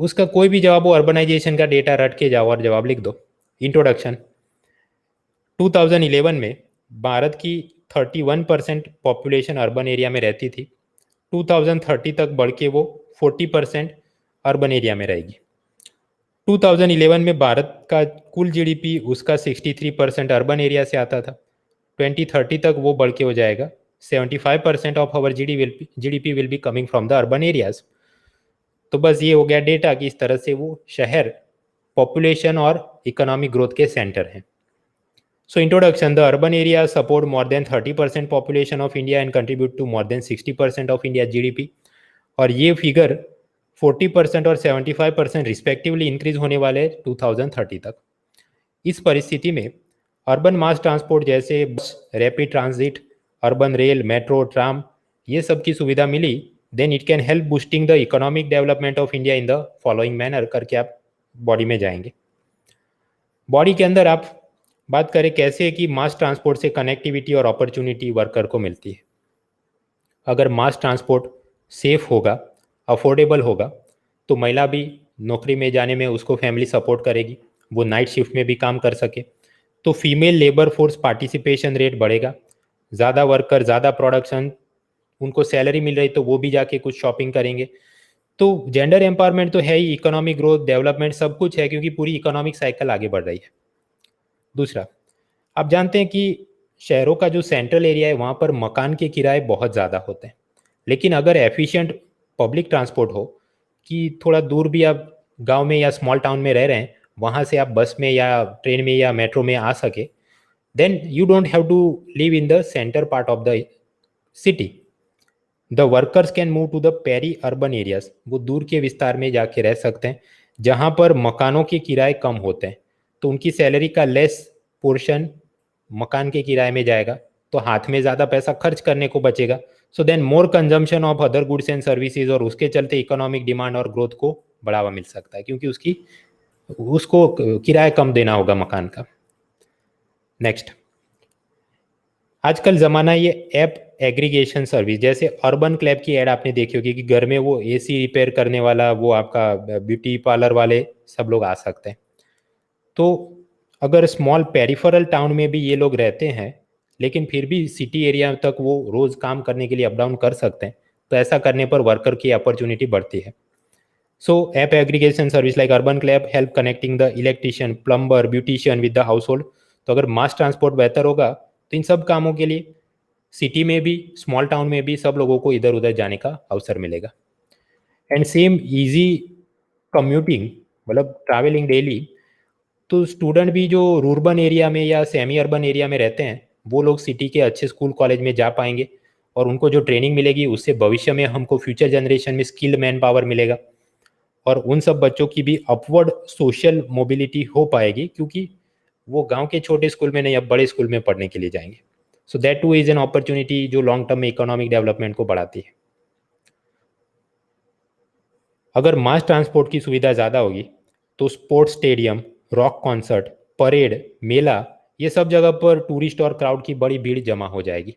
उसका कोई भी जवाब हो, अर्बनाइजेशन का डेटा रट के जाओ और जवाब लिख दो. इंट्रोडक्शन, 2011 में भारत की 31% पॉपुलेशन अर्बन एरिया में रहती थी. 2030 तक बढ़ के वो 40% अर्बन एरिया में रहेगी. 2011 में भारत का कुल जीडीपी उसका 63% अर्बन एरिया से आता था. 2030 तक वो बढ़ के हो जाएगा 75% of our GDP will be coming from the urban areas. तो बस ये हो गया डेटा कि इस तरह से वो शहर पॉपुलेशन और इकोनॉमिक ग्रोथ के सेंटर हैं. So introduction, the urban areas support more than 30% population of India and contribute to more than 60% of India's GDP. और ये फिगर 40% और 75% रिस्पेक्टिवली इंक्रीज होने वाले 2030 तक. इस परिस्थिति में अर्बन मास ट्रांसपोर्ट जैसे bus, rapid transit, urban rail, metro, tram, ये सब की सुविधा मिली, then it can help boosting the economic development of India in the following manner करके आप बॉडी में जाएंगे. बॉडी के अंदर आप बात करें कैसे कि मास ट्रांसपोर्ट से कनेक्टिविटी और अपॉर्चुनिटी वर्कर को मिलती है. अगर मास ट्रांसपोर्ट सेफ होगा अफोर्डेबल होगा तो महिला भी नौकरी में जाने में उसको फैमिली सपोर्ट करेगी, वो नाइट शिफ्ट में भी काम कर सके। तो female labour force participation rate बढ़ेगा, ज़्यादा वर्कर, ज़्यादा प्रोडक्शन, उनको सैलरी मिल रही तो वो भी जाके कुछ शॉपिंग करेंगे। तो जेंडर एम्पावरमेंट तो है ही, इकोनॉमिक ग्रोथ, डेवलपमेंट सब कुछ है, क्योंकि पूरी इकोनॉमिक साइकिल आगे बढ़ रही है। दूसरा, आप जानते हैं कि शहरों का जो सेंट्रल एरिया है वहाँ पर मकान के किराए बहुत ज़्यादा होते हैं, लेकिन अगर एफिशिएंट पब्लिक ट्रांसपोर्ट हो, कि थोड़ा दूर भी आप गांव में या स्मॉल टाउन में रह रहे हैं, वहाँ से आप बस में या ट्रेन में या मेट्रो में आ सके, then you don't have to live in the centre part of the city. The workers can move to the peri urban areas, वो दूर के विस्तार में जाके रह सकते हैं जहाँ पर मकानों के किराए कम होते हैं, तो उनकी सैलरी का लेस पोर्शन मकान के किराए में जाएगा, तो हाथ में ज़्यादा पैसा खर्च करने को बचेगा। So then more consumption of other goods and services, और उसके चलते इकोनॉमिक डिमांड और ग्रोथ को बढ़ावा मिल सकता है, क्योंकि उसको किराया कम देना होगा मकान का। नेक्स्ट, आजकल ज़माना ये ऐप एग्रीगेशन सर्विस, जैसे अर्बन क्लैब की ऐड आपने देखी होगी कि घर में वो एसी रिपेयर करने वाला, वो आपका ब्यूटी पार्लर वाले सब लोग आ सकते हैं। तो अगर स्मॉल पेरिफेरल टाउन में भी ये लोग रहते हैं, लेकिन फिर भी सिटी एरिया तक वो रोज़ काम करने के लिए अप डाउन कर सकते हैं, तो ऐसा करने पर वर्कर की अपॉर्चुनिटी बढ़ती है। सो app aggregation service like urban क्लैब help connecting the electrician, plumber, beautician with the house hold. तो अगर मास ट्रांसपोर्ट बेहतर होगा तो इन सब कामों के लिए सिटी में भी स्मॉल टाउन में भी सब लोगों को इधर उधर जाने का अवसर मिलेगा। एंड सेम इजी कम्यूटिंग, मतलब ट्रैवलिंग डेली, तो स्टूडेंट भी जो रूरबन एरिया में या सेमी अर्बन एरिया में रहते हैं, वो लोग सिटी के अच्छे स्कूल कॉलेज में जा पाएंगे, और उनको जो ट्रेनिंग मिलेगी उससे भविष्य में हमको फ्यूचर जनरेशन में स्किल्ड मैन पावर मिलेगा, और उन सब बच्चों की भी अपवर्ड सोशल मोबिलिटी हो पाएगी, क्योंकि वो गांव के छोटे स्कूल में नहीं, अब बड़े स्कूल में पढ़ने के लिए जाएंगे। So that two is an opportunity जो लॉन्ग टर्म में इकोनॉमिक डेवलपमेंट को बढ़ाती है। अगर मास ट्रांसपोर्ट की सुविधा ज़्यादा होगी तो sports stadium, rock concert, parade, mela, ये सब जगह पर टूरिस्ट और क्राउड की बड़ी भीड़ जमा हो जाएगी,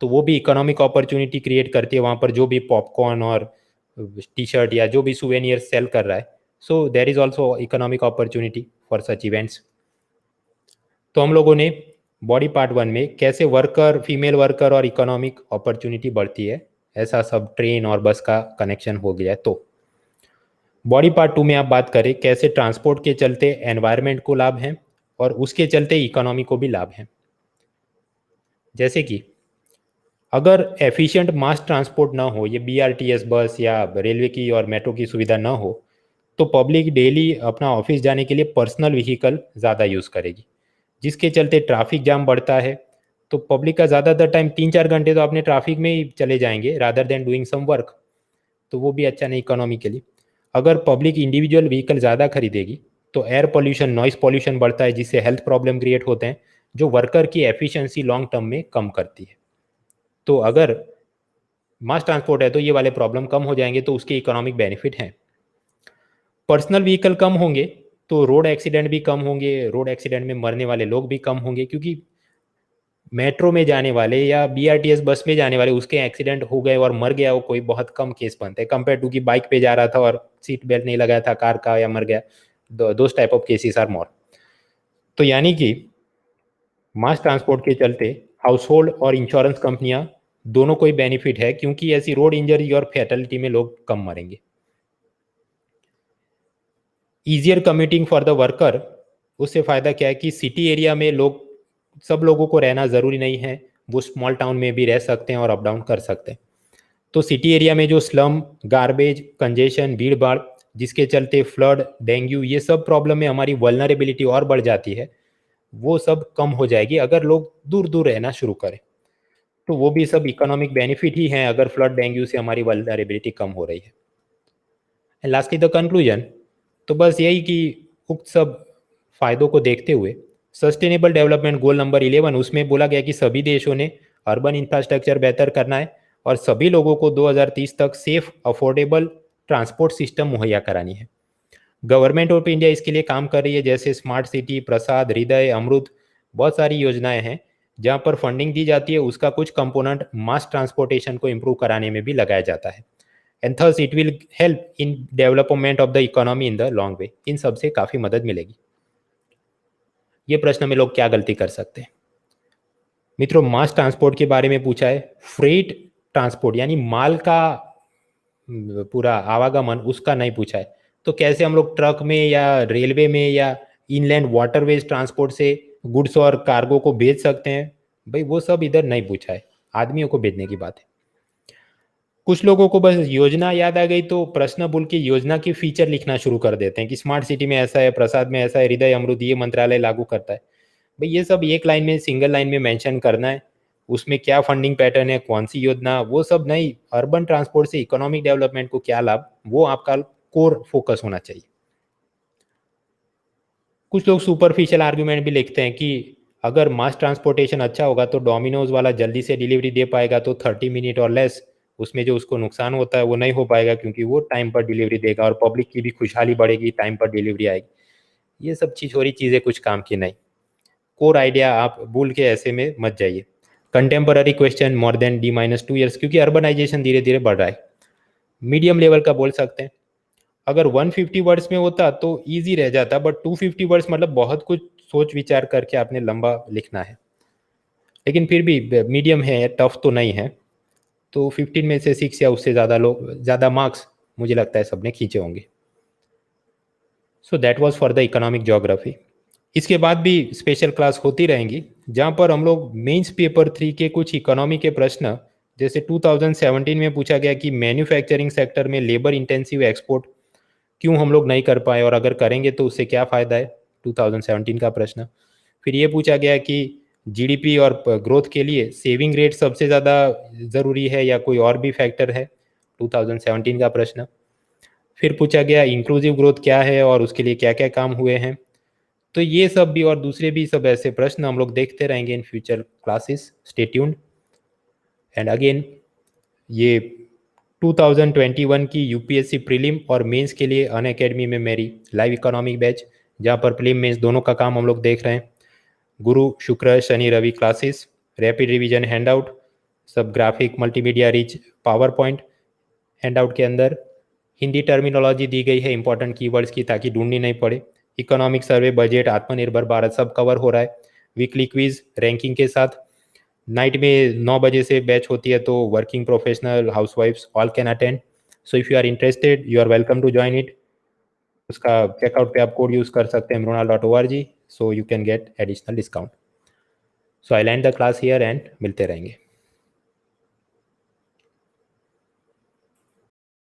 तो वो भी इकोनॉमिक अपॉर्चुनिटी क्रिएट करती है वहाँ पर, जो भी पॉपकॉर्न और टी शर्ट या जो भी सुवेनियर सेल कर रहा है। So there is also economic opportunity for such events. तो हम लोगों ने बॉडी पार्ट 1 में कैसे वर्कर, फीमेल वर्कर और इकोनॉमिक अपॉर्चुनिटी बढ़ती है, ऐसा सब ट्रेन और बस का कनेक्शन हो गया है। तो बॉडी पार्ट 2 में आप बात करें कैसे ट्रांसपोर्ट के चलते एनवायरनमेंट को लाभ है और उसके चलते इकोनॉमी को भी लाभ है। जैसे कि अगर एफिशिएंट मास ट्रांसपोर्ट ना हो, ये बीआरटीएस बस या रेलवे की और मेट्रो की सुविधा ना हो, तो पब्लिक डेली अपना ऑफिस जाने के लिए पर्सनल व्हीकल ज़्यादा यूज़ करेगी, जिसके चलते ट्रैफिक जाम बढ़ता है। तो पब्लिक का ज़्यादातर टाइम 3-4 घंटे तो अपने ट्रैफिक में ही चले जाएंगे rather than doing some work, तो वो भी अच्छा नहीं इकोनॉमी के लिए। अगर पब्लिक इंडिविजुअल व्हीकल ज़्यादा खरीदेगी तो एयर पोल्यूशन, नॉइस पोल्यूशन बढ़ता है, जिससे हेल्थ प्रॉब्लम क्रिएट होते हैं, जो वर्कर की एफिशिएंसी लॉन्ग टर्म में कम करती है। तो अगर मास ट्रांसपोर्ट है तो ये वाले प्रॉब्लम कम हो जाएंगे, तो उसके इकोनॉमिक बेनिफिट हैं। पर्सनल व्हीकल कम होंगे तो रोड एक्सीडेंट भी कम होंगे, रोड एक्सीडेंट में मरने वाले लोग भी कम होंगे, क्योंकि मेट्रो में जाने वाले या बीआरटीएस बस में जाने वाले उसके एक्सीडेंट हो गए और मर गया, वो कोई बहुत कम केस बनते हैं कंपेयर टू कि बाइक पे जा रहा था और सीट बेल्ट नहीं लगाया था कार का या मर गया। Those type of cases are more. तो यानी कि मास ट्रांसपोर्ट के चलते हाउस होल्ड और इंश्योरेंस कंपनियां दोनों को ही बेनिफिट है, क्योंकि ऐसी रोड इंजरी और फैटलिटी में लोग कम मरेंगे। Easier commuting for the worker, उससे फ़ायदा क्या है कि सिटी एरिया में लोग, सब लोगों को रहना ज़रूरी नहीं है, वो स्मॉल टाउन में भी रह सकते हैं और अप डाउन कर सकते हैं। तो सिटी एरिया में जो स्लम, गार्बेज, कंजेशन, भीड़ भाड़, जिसके चलते फ्लड, डेंगू, ये सब प्रॉब्लम में हमारी वल्नरेबिलिटी और बढ़ जाती है, वो सब कम हो जाएगी अगर लोग दूर दूर रहना शुरू करें। तो वो भी सब इकोनॉमिक बेनिफिट ही हैं अगर फ्लड, डेंगू से हमारी वल्नरेबिलिटी कम हो रही है। एंड लास्टली द कंक्लूजन, तो बस यही कि उक्त सब फायदों को देखते हुए सस्टेनेबल डेवलपमेंट गोल नंबर 11, उसमें बोला गया कि सभी देशों ने अर्बन इंफ्रास्ट्रक्चर बेहतर करना है और सभी लोगों को 2030 तक सेफ, अफोर्डेबल ट्रांसपोर्ट सिस्टम मुहैया करानी है। गवर्नमेंट ऑफ इंडिया इसके लिए काम कर रही है, जैसे स्मार्ट सिटी, प्रसाद, हृदय, अमृत, बहुत सारी योजनाएं हैं जहां पर फंडिंग दी जाती है, उसका कुछ कंपोनेंट मास ट्रांसपोर्टेशन को इम्प्रूव कराने में भी लगाया जाता है। And thus it will help in development of the economy in the long way. इन सबसे काफ़ी मदद मिलेगी। ये प्रश्न में लोग क्या गलती कर सकते हैं? मित्रों, मास ट्रांसपोर्ट के बारे में पूछा है। फ्रेट ट्रांसपोर्ट यानी माल का पूरा आवागमन, उसका नहीं पूछा है। तो कैसे हम लोग ट्रक में या रेलवे में या इनलैंड वाटरवेज ट्रांसपोर्ट से गुड्स और कार्गो को भेज सकते हैं? भाई वो सब इधर नहीं पूछा है, आदमियों को भेजने की बात है। कुछ लोगों को बस योजना याद आ गई तो प्रश्न बोल के योजना की फीचर लिखना शुरू कर देते हैं कि स्मार्ट सिटी में ऐसा है, प्रसाद में ऐसा है, हृदय अमृत ये मंत्रालय लागू करता है। भाई ये सब एक लाइन में, सिंगल लाइन में मेंशन करना है। उसमें क्या फंडिंग पैटर्न है, कौन सी योजना, वो सब नहीं। अर्बन ट्रांसपोर्ट से इकोनॉमिक डेवलपमेंट को क्या लाभ, वो आपका कोर फोकस होना चाहिए। कुछ लोग सुपरफिशियल आर्ग्यूमेंट भी लिखते हैं कि अगर मास ट्रांसपोर्टेशन अच्छा होगा तो डोमिनोज वाला जल्दी से डिलीवरी दे पाएगा, तो 30 मिनट और लेस उसमें जो उसको नुकसान होता है वो नहीं हो पाएगा, क्योंकि वो टाइम पर डिलीवरी देगा और पब्लिक की भी खुशहाली बढ़ेगी, टाइम पर डिलीवरी आएगी। ये सब छोटी चीज़ें कुछ काम की नहीं। कोर आइडिया आप भूल के ऐसे में मत जाइए। कंटेम्पररी क्वेश्चन मोर देन D-2 ईयर्स, क्योंकि अर्बनाइजेशन धीरे धीरे बढ़ रहा है। मीडियम लेवल का बोल सकते हैं। अगर 150 वर्ड्स में होता तो इजी रह जाता, बट 250 वर्ड्स मतलब बहुत कुछ सोच विचार करके आपने लंबा लिखना है। लेकिन फिर भी मीडियम है, टफ तो नहीं है। तो 15 में से 6 या उससे ज़्यादा लोग, ज़्यादा मार्क्स मुझे लगता है सबने खींचे होंगे। So that was for the economic geography. इसके बाद भी स्पेशल क्लास होती रहेंगी, जहाँ पर हम लोग मेंस पेपर 3 के कुछ इकोनॉमी के प्रश्न, जैसे 2017 में पूछा गया कि मैन्युफैक्चरिंग सेक्टर में लेबर इंटेंसिव एक्सपोर्ट क्यों हम लोग नहीं कर पाए, और अगर करेंगे तो उससे क्या फ़ायदा है, 2017 का प्रश्न। फिर ये पूछा गया कि जीडीपी और ग्रोथ के लिए सेविंग रेट सबसे ज़्यादा ज़रूरी है या कोई और भी फैक्टर है, 2017 का प्रश्न। फिर पूछा गया इंक्लूसिव ग्रोथ क्या है और उसके लिए क्या क्या काम हुए हैं। तो ये सब भी और दूसरे भी सब ऐसे प्रश्न हम लोग देखते रहेंगे in future classes. Stay tuned. And again, ये 2021 की यूपीएससी प्रीलिम और मेंस के लिए अनअकैडमी में मेरी लाइव इकोनॉमिक बैच, जहाँ पर प्रीलिम मेंस दोनों का काम हम लोग देख रहे हैं। गुरु शुक्र शनि रवि क्लासेस, रैपिड रिवीजन हैंडआउट, सब graphic multimedia rich PowerPoint. Handout के अंदर हिंदी टर्मिनोलॉजी दी गई है इंपॉर्टेंट कीवर्ड्स की, ताकि ढूंढनी नहीं पड़े। इकोनॉमिक सर्वे, बजट, आत्मनिर्भर भारत सब कवर हो रहा है। वीकली क्विज रैंकिंग के साथ। नाइट में 9 बजे से बैच होती है, तो वर्किंग प्रोफेशनल, हाउसवाइफ्स all can attend. So if you are interested, you are welcome to join it. उसका चेकआउट पे आप कोड यूज़ कर सकते हैं mronal.org, so you can get additional discount. So I land the class here and मिलते रहेंगे।